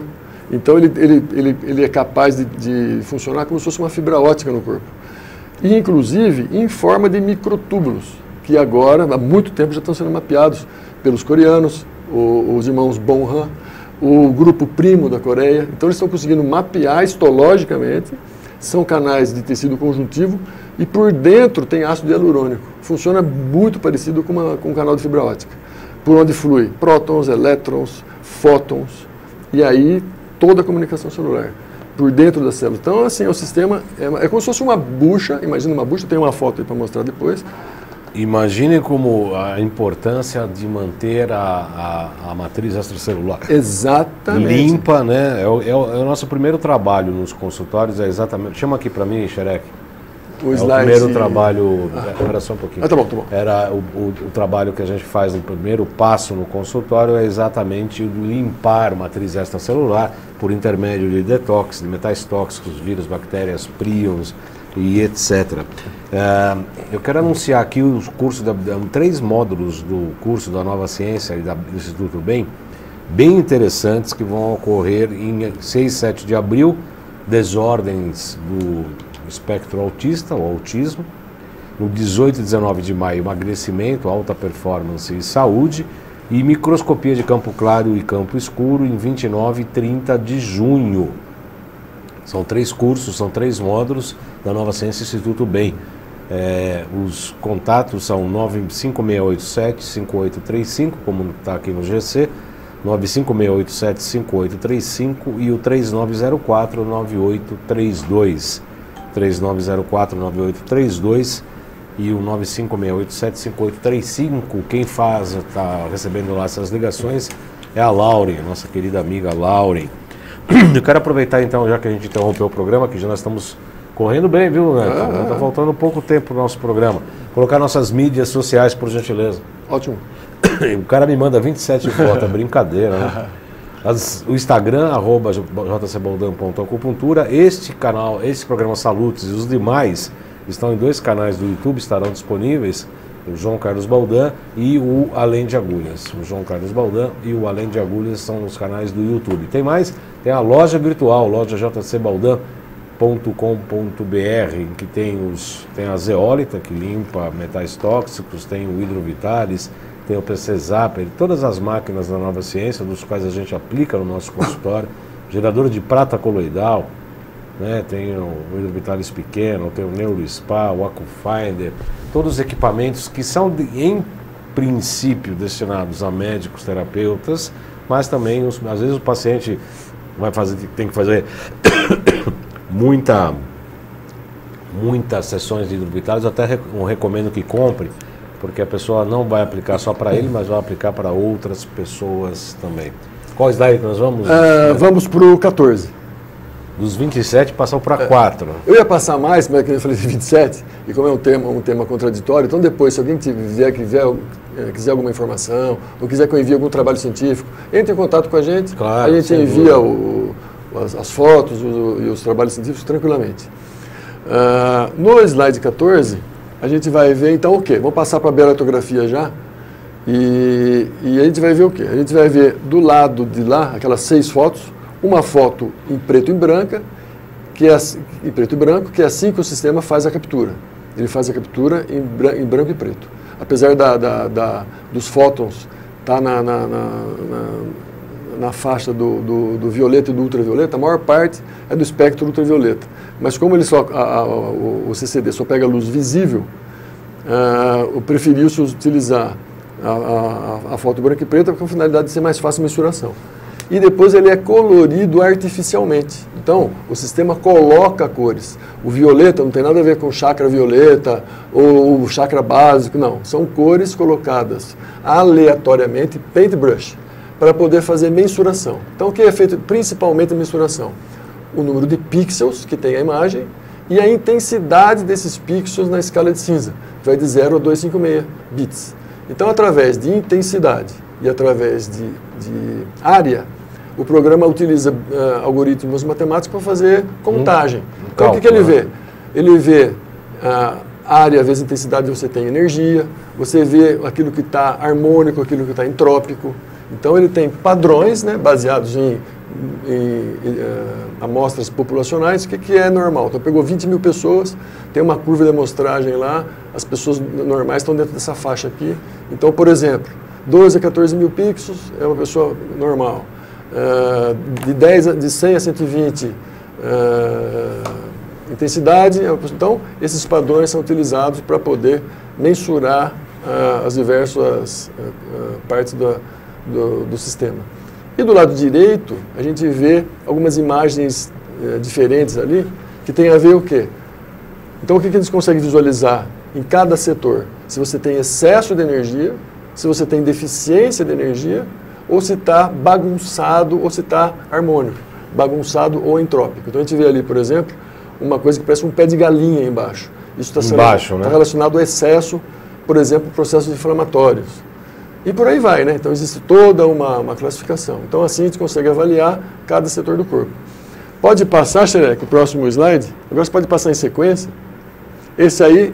Então, ele é capaz de funcionar como se fosse uma fibra ótica no corpo. E, inclusive, em forma de microtúbulos, que agora, há muito tempo, já estão sendo mapeados pelos coreanos, os irmãos Bonhan, o grupo Primo da Coreia. Então, eles estão conseguindo mapear histologicamente, são canais de tecido conjuntivo e por dentro tem ácido hialurônico. Funciona muito parecido com um canal de fibra ótica, por onde flui prótons, elétrons, fótons e aí toda a comunicação celular por dentro da célula. Então, assim, o sistema é como se fosse uma bucha, imagina uma bucha, tem uma foto aí para mostrar depois. Imagine como a importância de manter a matriz extracelular exatamente limpa, né? É o nosso primeiro trabalho nos consultórios, é exatamente. Chama aqui para mim, Xerec. O primeiro trabalho. Espera só um pouquinho. Tá bom, tá bom. Era o trabalho que a gente faz no primeiro passo no consultório, é exatamente limpar a matriz extracelular por intermédio de detox, de metais tóxicos, vírus, bactérias, príons e etc. Eu quero anunciar aqui os cursos, 3 módulos do curso da Nova Ciência e do Instituto Bem interessantes, que vão ocorrer em 6 e 7 de abril, desordens do espectro autista, ou autismo, no 18 e 19 de maio, emagrecimento, alta performance e saúde, e microscopia de campo claro e campo escuro em 29 e 30 de junho. São 3 cursos, são 3 módulos da Nova Ciência Instituto Bem. Os contatos são 95687-5835, como está aqui no GC, 95687-5835 e o 3904-9832. 3904-9832 e o 95687-5835. Quem está recebendo lá essas ligações é a Lauren, nossa querida amiga Lauren. Eu quero aproveitar então, já que a gente interrompeu o programa, que já nós estamos correndo bem, viu, Neto? Está faltando pouco tempo para o nosso programa. Colocar nossas mídias sociais, por gentileza. Ótimo. O cara me manda 27 fotos, brincadeira, né? O Instagram, @jcbaldan.acupuntura. Este canal, esse programa Salutes e os demais estão em 2 canais do YouTube, estarão disponíveis. O João Carlos Baldan e o Além de Agulhas. O João Carlos Baldan e o Além de Agulhas são os canais do YouTube. Tem mais? Tem a loja virtual, loja jcbaldan.com.br, que tem a zeólita, que limpa metais tóxicos, tem o Hidrovitalis, tem o PC Zapper, todas as máquinas da Nova Ciência, dos quais a gente aplica no nosso consultório, gerador de prata coloidal, né? Tem o Hidrovitalis pequeno, tem o NeuroSpa, o AcuFinder, todos os equipamentos que são, em princípio, destinados a médicos, terapeutas, mas também, às vezes, o paciente tem que fazer muitas sessões de Hidrovitalis. Eu até recomendo que compre, porque a pessoa não vai aplicar só para ele, mas vai aplicar para outras pessoas também. Qual slide que nós vamos? Vamos para o 14. Dos 27 passou para 4. Eu ia passar mais, mas eu falei de 27, e como é um tema contraditório, então depois, se alguém quiser alguma informação, ou quiser que eu envie algum trabalho científico, entre em contato com a gente, claro, a gente envia as fotos e os trabalhos científicos tranquilamente. No slide 14, a gente vai ver então o quê? Vamos passar para a bioletografia já, e a gente vai ver o quê? A gente vai ver do lado de lá, aquelas 6 fotos, uma foto em preto e branco, que é assim que o sistema faz a captura. Ele faz a captura em branco e preto. Apesar dos fótons estar na faixa do violeta e do ultravioleta, a maior parte é do espectro ultravioleta. Mas como o CCD só pega luz visível, preferiu-se utilizar a foto branca e preta com a finalidade de ser mais fácil a mensuração. E depois ele é colorido artificialmente. Então, o sistema coloca cores. O violeta não tem nada a ver com chakra violeta ou o chakra básico, não. São cores colocadas aleatoriamente, paintbrush, para poder fazer mensuração. Então, o que é feito principalmente a mensuração? O número de pixels que tem a imagem e a intensidade desses pixels na escala de cinza, que vai de 0 a 256 bits. Então, através de intensidade e através de área, o programa utiliza algoritmos matemáticos para fazer contagem. Então, o que ele vê? Ele vê área vezes intensidade, você tem energia, você vê aquilo que está harmônico, aquilo que está entrópico. Então, ele tem padrões, né, baseados em amostras populacionais, o que é normal. Então, pegou 20 mil pessoas, tem uma curva de amostragem lá, as pessoas normais estão dentro dessa faixa aqui. Então, por exemplo, 12 a 14 mil pixels é uma pessoa normal. De 100 a 120 intensidade. Então, esses padrões são utilizados para poder mensurar as diversas partes do sistema. E do lado direito, a gente vê algumas imagens diferentes ali, que tem a ver o quê? Então, o que eles conseguem visualizar em cada setor? Se você tem excesso de energia, se você tem deficiência de energia, ou se está bagunçado, ou se está harmônico, bagunçado ou entrópico. Então a gente vê ali, por exemplo, uma coisa que parece um pé de galinha embaixo. Isso está relacionado ao excesso, por exemplo, processos inflamatórios. E por aí vai, né? Então existe toda uma classificação. Então assim a gente consegue avaliar cada setor do corpo. Pode passar, Xerec, o próximo slide. Agora você pode passar em sequência. Esse aí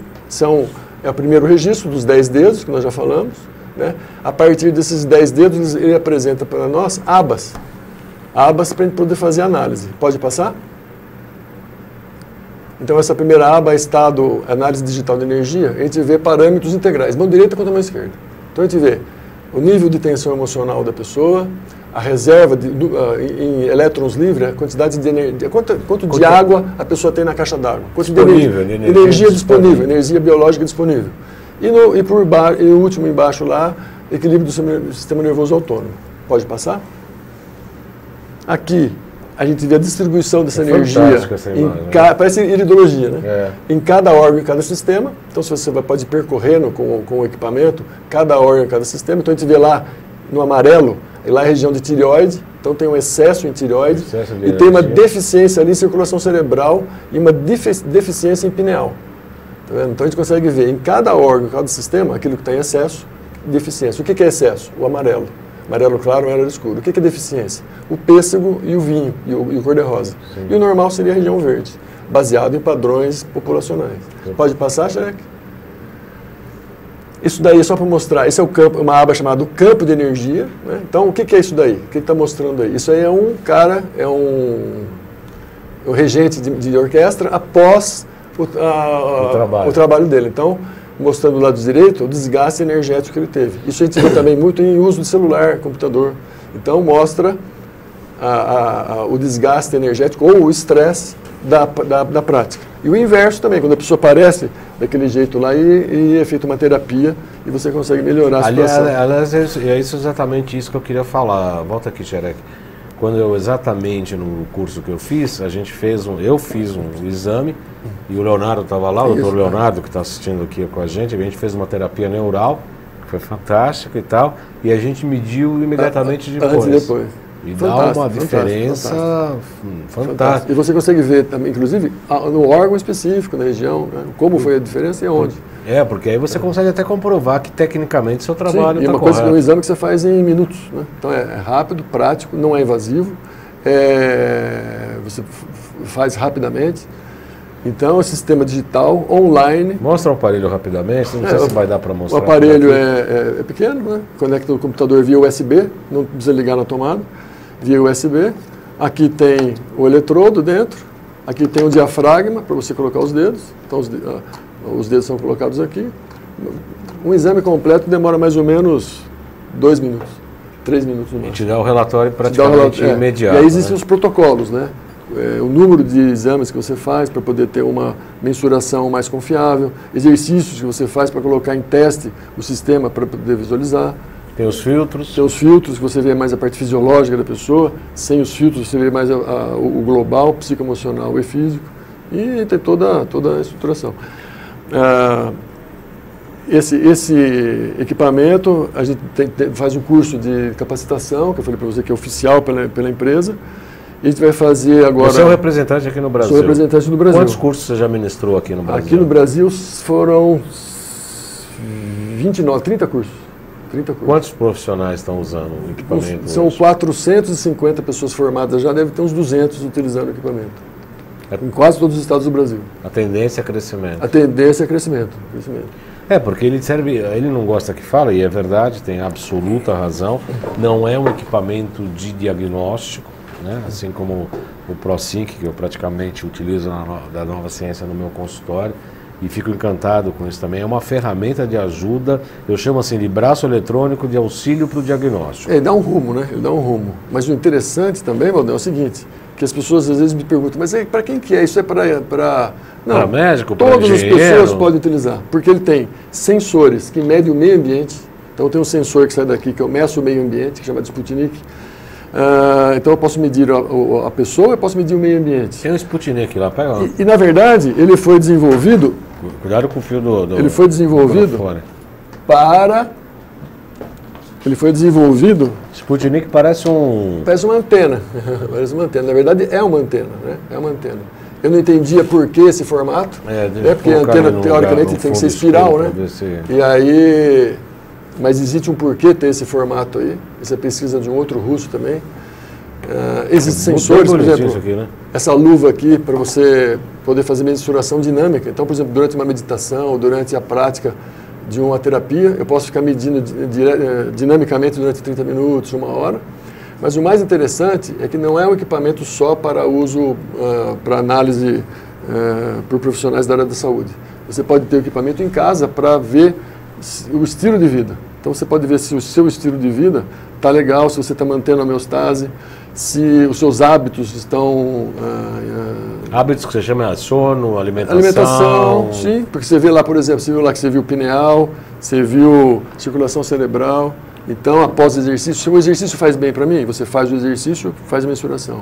é o primeiro registro dos 10 dedos, que nós já falamos. Né? A partir desses 10 dedos, ele apresenta para nós abas. Abas para a gente poder fazer análise. Pode passar? Então, essa primeira aba é estado, análise digital de energia. A gente vê parâmetros integrais, mão direita contra mão esquerda. Então, a gente vê o nível de tensão emocional da pessoa, a reserva em elétrons livres, a quantidade de energia, quanto de água a pessoa tem na caixa d'água, quanto de energia disponível, energia biológica disponível. E o último embaixo lá, equilíbrio do sistema nervoso autônomo. Pode passar? Aqui, a gente vê a distribuição dessa energia. Essa imagem, parece iridologia, né? Em cada órgão, em cada sistema. Então, se você pode ir percorrendo com o equipamento, cada órgão, cada sistema. Então, a gente vê lá no amarelo, lá é a região de tireoide. Então, tem um excesso em tireoide. E tem uma deficiência ali em circulação cerebral e uma deficiência em pineal. Tá vendo? Então a gente consegue ver em cada órgão, em cada sistema, aquilo que está em excesso, deficiência. O que é excesso? O amarelo. Amarelo claro, amarelo escuro. O que é deficiência? O pêssego e o vinho, e o cor-de-rosa. E o normal seria a região verde, baseado em padrões populacionais. Sim. Pode passar, Xerec? Isso daí é só para mostrar. Esse é uma aba chamada campo de energia. Né? Então, o que é isso daí? O que está mostrando aí? Isso aí é um cara, um regente de orquestra após o trabalho dele. Então, mostrando do lado direito o desgaste energético que ele teve. Isso a gente vê também muito em uso de celular, computador. Então, mostra o desgaste energético ou o estresse da prática. E o inverso também, quando a pessoa aparece daquele jeito lá e é feita uma terapia e você consegue melhorar a situação. Aliás, é exatamente isso que eu queria falar. Volta aqui, Xerec. Quando exatamente no curso que eu fiz, eu fiz um exame e o Leonardo estava lá, o doutor Leonardo, que está assistindo aqui com a gente fez uma terapia neural, que foi fantástica e tal, e a gente mediu imediatamente depois. Antes e depois. E dá uma diferença fantástica. E você consegue ver também, inclusive, no órgão específico, na região, né, como foi a diferença e onde. Porque aí você consegue até comprovar que tecnicamente seu trabalho está correto. Coisa, um exame que você faz em minutos, né? Então é rápido, prático, não é invasivo, você faz rapidamente. Então, o sistema digital, online... Mostra o aparelho rapidamente, não sei se vai dar para mostrar. O aparelho é pequeno, né? Conecta o computador via USB, não precisa ligar na tomada, via USB. Aqui tem o eletrodo dentro, aqui tem o diafragma para você colocar os dedos. Então, os dedos são colocados aqui. Um exame completo demora mais ou menos 2 minutos, 3 minutos no máximo. E te dá o relatório praticamente imediato. E aí existem os protocolos, né? O número de exames que você faz para poder ter uma mensuração mais confiável, exercícios que você faz para colocar em teste o sistema para poder visualizar. Tem os filtros. Tem os filtros, que você vê mais a parte fisiológica da pessoa. Sem os filtros, você vê mais o global, psicoemocional e físico. E tem toda a estruturação. Esse equipamento, a gente faz um curso de capacitação, que eu falei para você que é oficial pela empresa. E a gente vai fazer agora... Você é o representante aqui no Brasil? Sou representante do Brasil. Quantos cursos você já ministrou aqui no Brasil? Aqui no Brasil foram 30 cursos. Quantos profissionais estão usando o equipamento? São 450 pessoas formadas, já deve ter uns 200 utilizando o equipamento. Em quase todos os estados do Brasil. A tendência é crescimento. A tendência é crescimento. Porque ele não gosta que fala, e é verdade, tem absoluta razão, não é um equipamento de diagnóstico, né? Assim como o ProSync, que eu praticamente utilizo da Nova Ciência no meu consultório, e fico encantado com isso também. É uma ferramenta de ajuda, eu chamo assim de braço eletrônico de auxílio para o diagnóstico. Ele dá um rumo, né? Ele dá um rumo. Mas o interessante também, Valdão, é o seguinte, que as pessoas às vezes me perguntam, mas para quem que é? Isso é para... Não, para médico, para todas as pessoas podem utilizar, porque ele tem sensores que medem o meio ambiente. Então tem um sensor que sai daqui, que eu meço o meio ambiente, que chama de Sputnik. Então eu posso medir a pessoa, eu posso medir o meio ambiente. Tem um Sputnik lá, pega lá. E na verdade, ele foi desenvolvido... Cuidado com o fio do ele foi desenvolvido Ele foi desenvolvido... Sputnik parece uma antena. Parece uma antena. Na verdade, é uma antena, né? É uma antena. Eu não entendia por que esse formato, porque a antena, teoricamente, tem que ser espiral, né? E aí... Mas existe um porquê ter esse formato aí. Essa é pesquisa de um outro russo também. Existem sensores, por exemplo, aqui, né? Essa luva aqui, para você poder fazer mensuração dinâmica. Então, por exemplo, durante uma meditação, durante a prática de uma terapia, eu posso ficar medindo dinamicamente durante 30 minutos, 1 hora. Mas o mais interessante é que não é um equipamento só para uso, para análise por profissionais da área da saúde. Você pode ter o equipamento em casa para ver o estilo de vida. Então você pode ver se o seu estilo de vida está legal, se você está mantendo a homeostase, se os seus hábitos estão... hábitos que você chama de sono, alimentação... Alimentação, sim, porque você vê lá, por exemplo, você viu lá que você viu pineal, você viu circulação cerebral. Então, após o exercício, se o exercício faz bem para mim, você faz o exercício, faz a mensuração.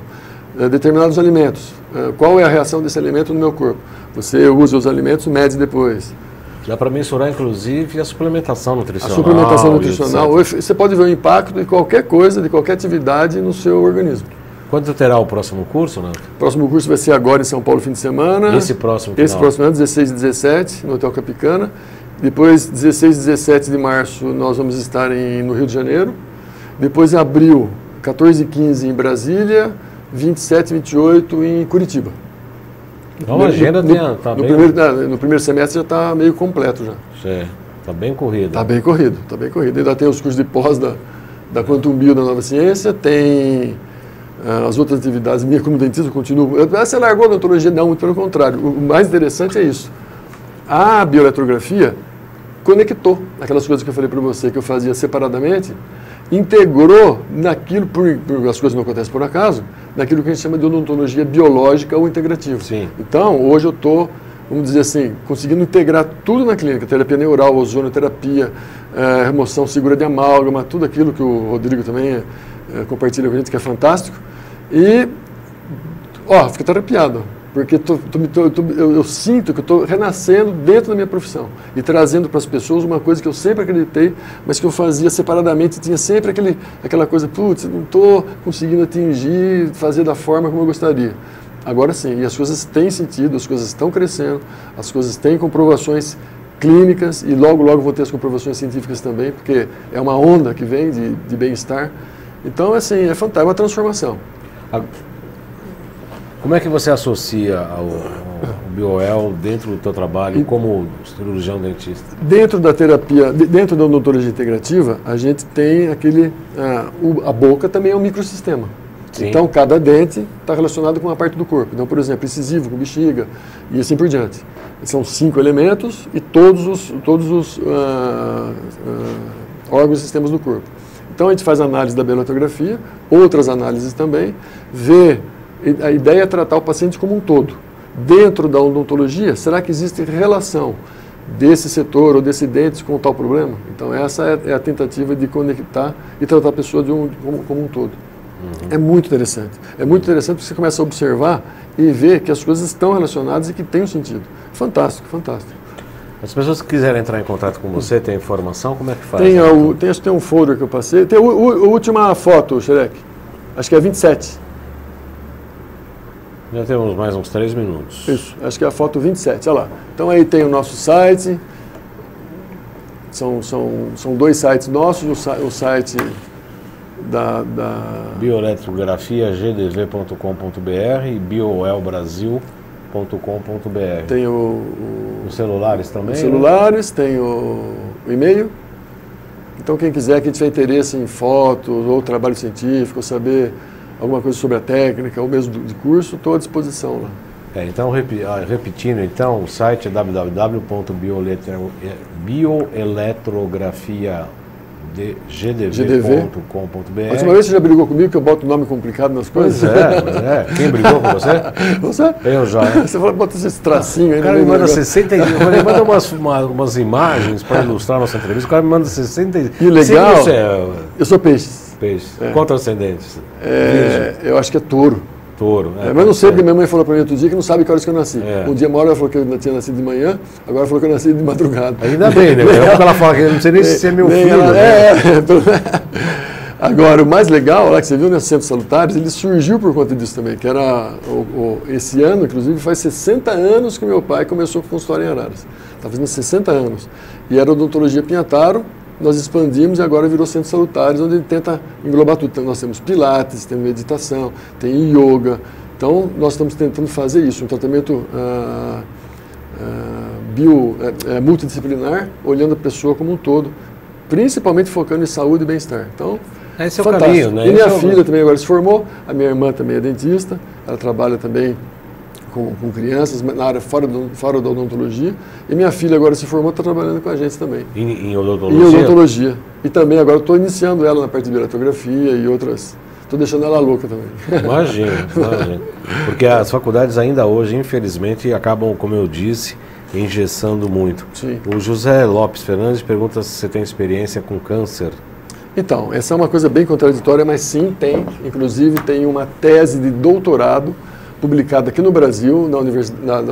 Determinados alimentos, qual é a reação desse alimento no meu corpo? Você usa os alimentos, mede depois. Dá para mensurar, inclusive, a suplementação nutricional. A suplementação nutricional. Você pode ver o impacto de qualquer coisa, de qualquer atividade no seu organismo. Quando terá o próximo curso, né? O próximo curso vai ser agora em São Paulo, fim de semana. Esse próximo ano, 16 e 17, no Hotel Capicana. Depois, 16 e 17 de março, nós vamos estar no Rio de Janeiro. Depois, em abril, 14 e 15 em Brasília, 27 e 28 em Curitiba. Então a agenda está bem... No primeiro semestre já está meio completo já. Está bem corrido. Está bem corrido, está bem corrido. Ainda tem os cursos de pós da Quantum Bio da Nova Ciência, tem as outras atividades minhas como dentista, continuo. Você largou a odontologia? Não, muito pelo contrário. O mais interessante é isso. A bioeletrografia conectou aquelas coisas que eu falei para você, que eu fazia separadamente, integrou naquilo, as coisas não acontecem por acaso, naquilo que a gente chama de odontologia biológica ou integrativa. Sim. Então, hoje eu estou, vamos dizer assim, conseguindo integrar tudo na clínica, terapia neural, ozonoterapia, remoção segura de amálgama, tudo aquilo que o Rodrigo também compartilha com a gente, que é fantástico. E, fica arrepiado, porque eu sinto que eu estou renascendo dentro da minha profissão e trazendo para as pessoas uma coisa que eu sempre acreditei, mas que eu fazia separadamente e tinha sempre aquela coisa, putz, não estou conseguindo atingir, fazer da forma como eu gostaria. Agora sim, e as coisas têm sentido, as coisas estão crescendo, as coisas têm comprovações clínicas e logo vou ter as comprovações científicas também, porque é uma onda que vem de bem-estar. Então, assim, é fantástico, é uma transformação. Como é que você associa o BioL dentro do teu trabalho como cirurgião dentista? Dentro da terapia, dentro da odontologia integrativa, a gente tem a boca também é um microsistema. Sim. Então, cada dente está relacionado com uma parte do corpo. Então, por exemplo, incisivo com bexiga e assim por diante. São 5 elementos e todos os órgãos e sistemas do corpo. Então, a gente faz análise da biolitografia, outras análises também, a ideia é tratar o paciente como um todo. Dentro da odontologia, será que existe relação desse setor ou desse dente com tal problema? Então, essa é a tentativa de conectar e tratar a pessoa como um todo. É muito interessante. É muito interessante porque você começa a observar e ver que as coisas estão relacionadas e que tem um sentido. Fantástico, fantástico. As pessoas que quiserem entrar em contato com você, tem informação, como é que faz? Acho que tem um folder que eu passei. Tem a última foto, Xerec. Acho que é 27. Já temos mais uns 3 minutos. Isso, acho que é a foto 27, olha lá. Então aí tem o nosso site, são 2 sites nossos, o site da bioeletrografiagdv.com.br e biolbrasil.com.br. Tem os celulares também? Os celulares, tem o e-mail. Então quem quiser, quem tiver interesse em fotos ou trabalho científico, ou saber alguma coisa sobre a técnica, ou mesmo de curso, estou à disposição lá. Então, repetindo, então, o site é www.bioeletrografiagdv.com.br. A última vez você já brigou comigo que eu boto o nome complicado nas coisas? Pois é. Quem brigou com você? Você? Eu já. Você falou, bota esse tracinho aí. O cara me manda 60. Ele manda umas imagens para ilustrar a nossa entrevista. O cara me manda 60. E legal. Eu sou peixes. Qual é o ascendente? Eu acho que é touro. Touro. Mas não sei, porque minha mãe falou para mim outro dia que não sabe que horas que eu nasci. Um dia, uma hora ela falou que eu tinha nascido de manhã, agora falou que eu nasci de madrugada. Ainda bem, né? Ela fala que eu não sei nem se é meu filho. Agora, o mais legal, lá que você viu nesses Centros Salutares, ele surgiu por conta disso também, que era esse ano, inclusive, faz 60 anos que meu pai começou com consultório em Araras. Está fazendo 60 anos. E era odontologia Pinhataro, nós expandimos e agora virou Centros Salutares, onde ele tenta englobar tudo. Então, nós temos pilates, temos meditação, tem yoga. Então, nós estamos tentando fazer isso, um tratamento multidisciplinar, olhando a pessoa como um todo, principalmente focando em saúde e bem-estar. Então, esse é o caminho, né? E minha filha também agora se formou, a minha irmã também é dentista, ela trabalha também com crianças, na área fora da odontologia, e minha filha agora se formou, está trabalhando com a gente também. Em odontologia? Em odontologia. E também agora estou iniciando ela na parte de biotografia e outras. Estou deixando ela louca também. Imagina. Porque as faculdades ainda hoje, infelizmente, acabam, como eu disse, engessando muito. Sim. O José Lopes Fernandes pergunta se você tem experiência com câncer. Então, essa é uma coisa bem contraditória, mas sim, tem. Inclusive, tem uma tese de doutorado publicada aqui no Brasil, na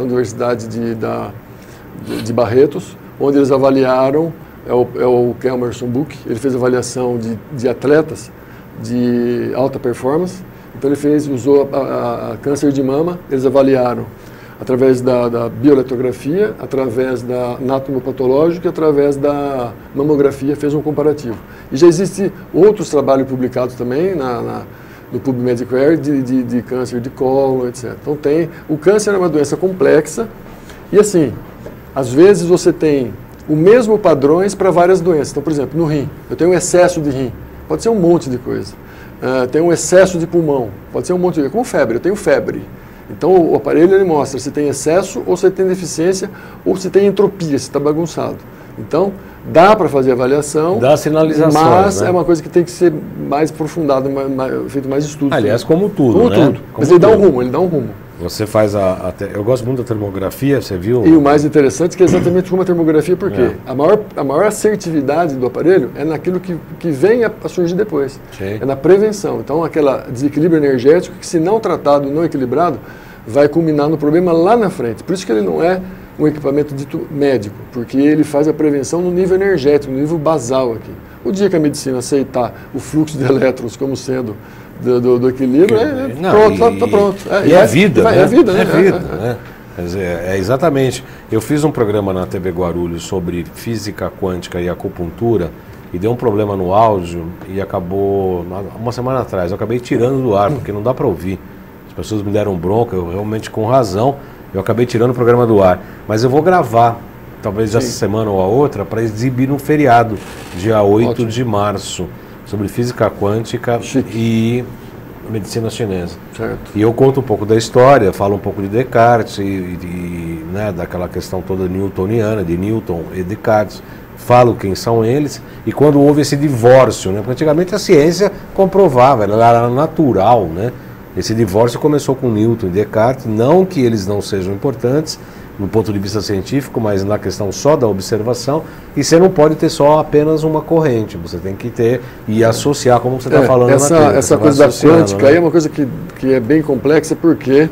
Universidade de Barretos, onde eles avaliaram, é o Kelmerson Book, ele fez avaliação de atletas de alta performance, então ele usou a câncer de mama, eles avaliaram através da bioeletrografia, através da anatomopatológica, através da mamografia, fez um comparativo. E já existem outros trabalhos publicados também no PubMed de câncer de cólon, etc. Então o câncer é uma doença complexa e assim, às vezes você tem o mesmo padrões para várias doenças. Então, por exemplo, no rim, eu tenho um excesso de rim, pode ser um monte de coisa. Tem um excesso de pulmão, pode ser um monte de coisa, como febre, eu tenho febre. Então o aparelho ele mostra se tem excesso ou se tem deficiência ou se tem entropia, se está bagunçado. Então, dá para fazer avaliação, dá sinalizações, mas né? É uma coisa que tem que ser mais aprofundada, feito mais estudos. Aliás, como tudo, como né? Tudo. Mas ele dá um rumo, Você faz eu gosto muito da termografia, você viu? E o mais interessante é que é exatamente como a termografia, porque a maior assertividade do aparelho é naquilo que vem a surgir depois. Sim. É na prevenção. Então, aquele desequilíbrio energético que, se não tratado, não equilibrado, vai culminar no problema lá na frente. Por isso que ele não é um equipamento dito médico, porque ele faz a prevenção no nível energético, no nível basal aqui. O dia que a medicina aceitar o fluxo de elétrons como sendo do equilíbrio, está pronto. É vida, né? É vida, né? É vida, né? Quer dizer, exatamente. Eu fiz um programa na TV Guarulhos sobre física quântica e acupuntura e deu um problema no áudio e acabou, uma semana atrás, eu acabei tirando do ar, porque não dá para ouvir. As pessoas me deram bronca, eu realmente com razão, eu acabei tirando o programa do ar. Mas eu vou gravar, talvez essa semana ou a outra, para exibir no feriado, dia 8 de março, sobre física quântica e medicina chinesa. Certo. E eu conto um pouco da história, falo um pouco de Descartes né, daquela questão toda newtoniana, de Newton e Descartes. Falo quem são eles e quando houve esse divórcio, né? Porque antigamente a ciência comprovava, ela era natural, né? Esse divórcio começou com Newton e Descartes, não que eles não sejam importantes no ponto de vista científico, mas na questão só da observação, e você não pode ter só apenas uma corrente, você tem que ter e associar, como você está falando essa coisa da quântica, né? Aí é uma coisa que é bem complexa, porque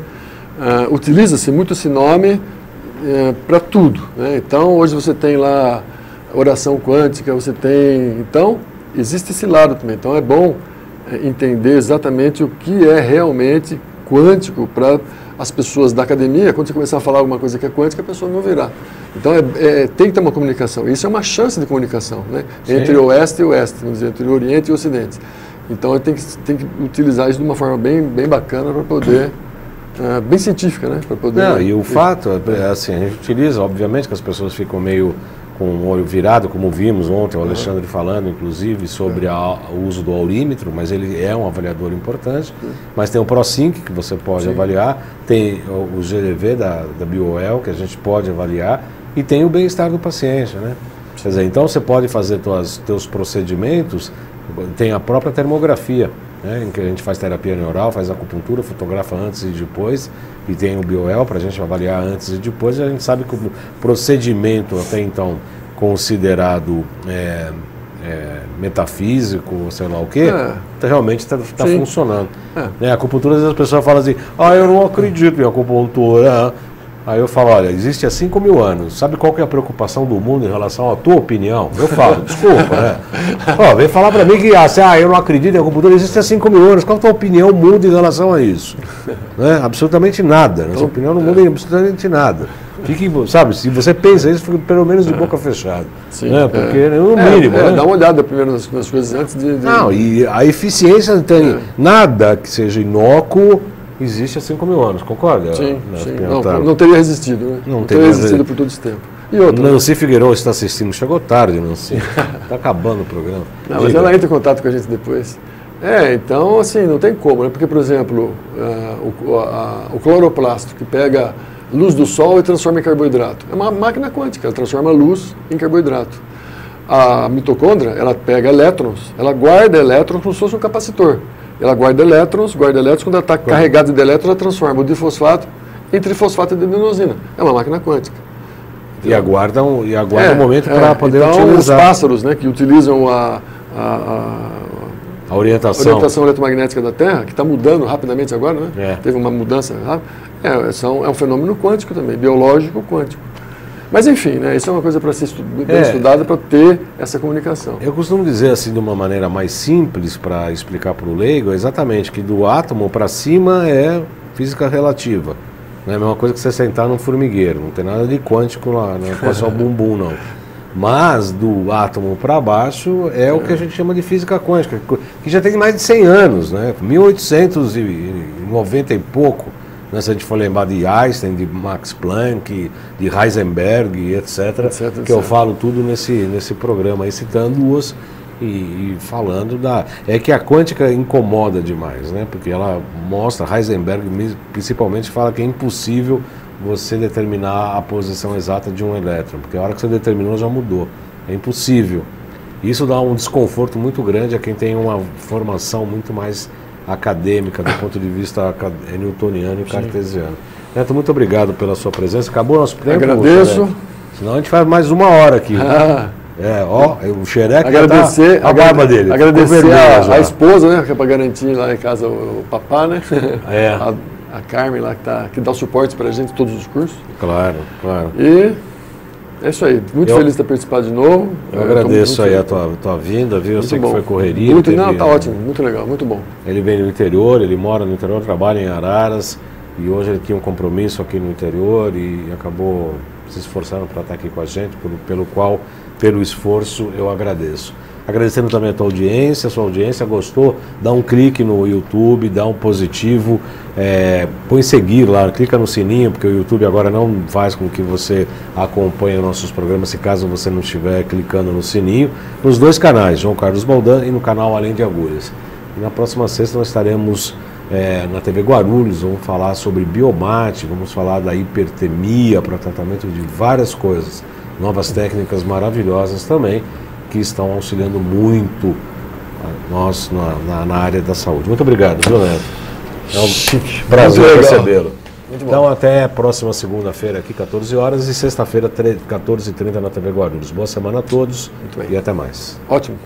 utiliza-se muito esse nome para tudo, né? Então, hoje você tem lá oração quântica, você tem... Então, existe esse lado também. Então, é bom entender exatamente o que é realmente quântico para as pessoas da academia. Quando você começar a falar alguma coisa que é quântica, a pessoa não virá. Então, tem que ter uma comunicação. Isso é uma chance de comunicação, né? Entre o Oeste e o Oeste, vamos dizer, entre o Oriente e o Ocidente. Então, tem que utilizar isso de uma forma bem bacana para poder... bem científica, né? Para poder... Não, e o fato, assim, a gente utiliza, obviamente, que as pessoas ficam meio com o olho virado, como vimos ontem, o Alexandre falando, inclusive, sobre o uso do aurímetro, mas ele é um avaliador importante. Mas tem o ProSync, que você pode avaliar, tem o GDV da BioWell, que a gente pode avaliar, e tem o bem-estar do paciente, né? Quer dizer, então você pode fazer teus procedimentos, tem a própria termografia, né, em que a gente faz terapia neural, faz acupuntura, fotografa antes e depois, e tem o BioWell para a gente avaliar antes e depois, e a gente sabe que o procedimento até então considerado metafísico, sei lá o que, realmente está funcionando. A acupuntura, às vezes a pessoa fala assim, eu não acredito em acupuntura. Aí eu falo, olha, existe há 5.000 anos, sabe qual que é a preocupação do mundo em relação à tua opinião? Eu falo, desculpa, né? Vem falar para mim que eu não acredito em acupuntura, existe há 5.000 anos, qual a tua opinião muda em relação a isso? Né? Absolutamente nada, né? Sua opinião não muda em absolutamente nada. Fique, sabe, se você pensa isso, fica pelo menos de boca fechada. Sim, né? Porque no mínimo. Né? Dá uma olhada primeiro nas coisas antes de... Não, e a eficiência não tem nada que seja inócuo. Existe há 5.000 anos, concorda? Sim. Não teria resistido, né? Não teria resistido por todo esse tempo. E outra, Nancy Figueiredo está assistindo, chegou tarde, Nancy. Está acabando o programa. Não, mas ela entra em contato com a gente depois. Então, assim, não tem como, né? Porque, por exemplo, o cloroplasto, que pega luz do sol e transforma em carboidrato. É uma máquina quântica, ela transforma luz em carboidrato. A mitocôndria, ela pega elétrons, ela guarda elétrons como se fosse um capacitor. Ela guarda elétrons, quando ela está carregada de elétrons, ela transforma o difosfato em trifosfato de adenosina. É uma máquina quântica. E aguarda um momento para poder utilizar. Os pássaros, né, que utilizam a orientação eletromagnética da Terra, que está mudando rapidamente agora, né? Teve uma mudança rápida. É um fenômeno quântico também, biológico quântico. Mas enfim, né, isso é uma coisa para ser bem estudada, para ter essa comunicação. Eu costumo dizer assim, de uma maneira mais simples, para explicar para o leigo, exatamente que do átomo para cima é física relativa. Não é a mesma coisa que você sentar num formigueiro, não tem nada de quântico lá, não é só bumbum não. Mas do átomo para baixo é o que a gente chama de física quântica, que já tem mais de 100 anos, né? 1890 e pouco. Se a gente for lembrar de Einstein, de Max Planck, de Heisenberg, etc. Que eu falo tudo nesse programa, aí citando-os e falando É que a quântica incomoda demais, né? Porque ela mostra, Heisenberg principalmente fala que é impossível você determinar a posição exata de um elétron, porque a hora que você determinou já mudou. É impossível. Isso dá um desconforto muito grande a quem tem uma formação muito mais acadêmica, do ponto de vista newtoniano e cartesiano. Neto, muito obrigado pela sua presença. Acabou o nosso tempo. Agradeço. Senão a gente faz mais 1 hora aqui. O xereque agradecer, a barba dele. Agradecer a esposa, né, que é para garantir lá em casa o papá, né? a Carmen lá, que dá o suporte para a gente em todos os cursos. Claro, claro. E é isso aí. Muito feliz de ter participado de novo. Eu agradeço aí a tua vinda, viu? Eu sei que foi correria. Tá ótimo, muito legal, muito bom. Ele vem do interior, ele mora no interior, trabalha em Araras, e hoje ele tinha um compromisso aqui no interior e acabou se esforçando para estar aqui com a gente, pelo esforço eu agradeço. Agradecendo também a tua audiência, gostou, dá um clique no YouTube, dá um positivo, põe seguir lá, clica no sininho, porque o YouTube agora não faz com que você acompanhe nossos programas, se caso você não estiver clicando no sininho, nos 2 canais, João Carlos Baldan e no canal Além de Agulhas. E na próxima sexta nós estaremos na TV Guarulhos, vamos falar sobre biomate, vamos falar da hipertemia para tratamento de várias coisas, novas técnicas maravilhosas também, que estão auxiliando muito nós na área da saúde. Muito obrigado, viu, Neto? É um prazer recebê-lo. Então, até a próxima segunda-feira aqui, 14 horas, e sexta-feira, 14h30 na TV Guarulhos. Boa semana a todos e até mais. Ótimo.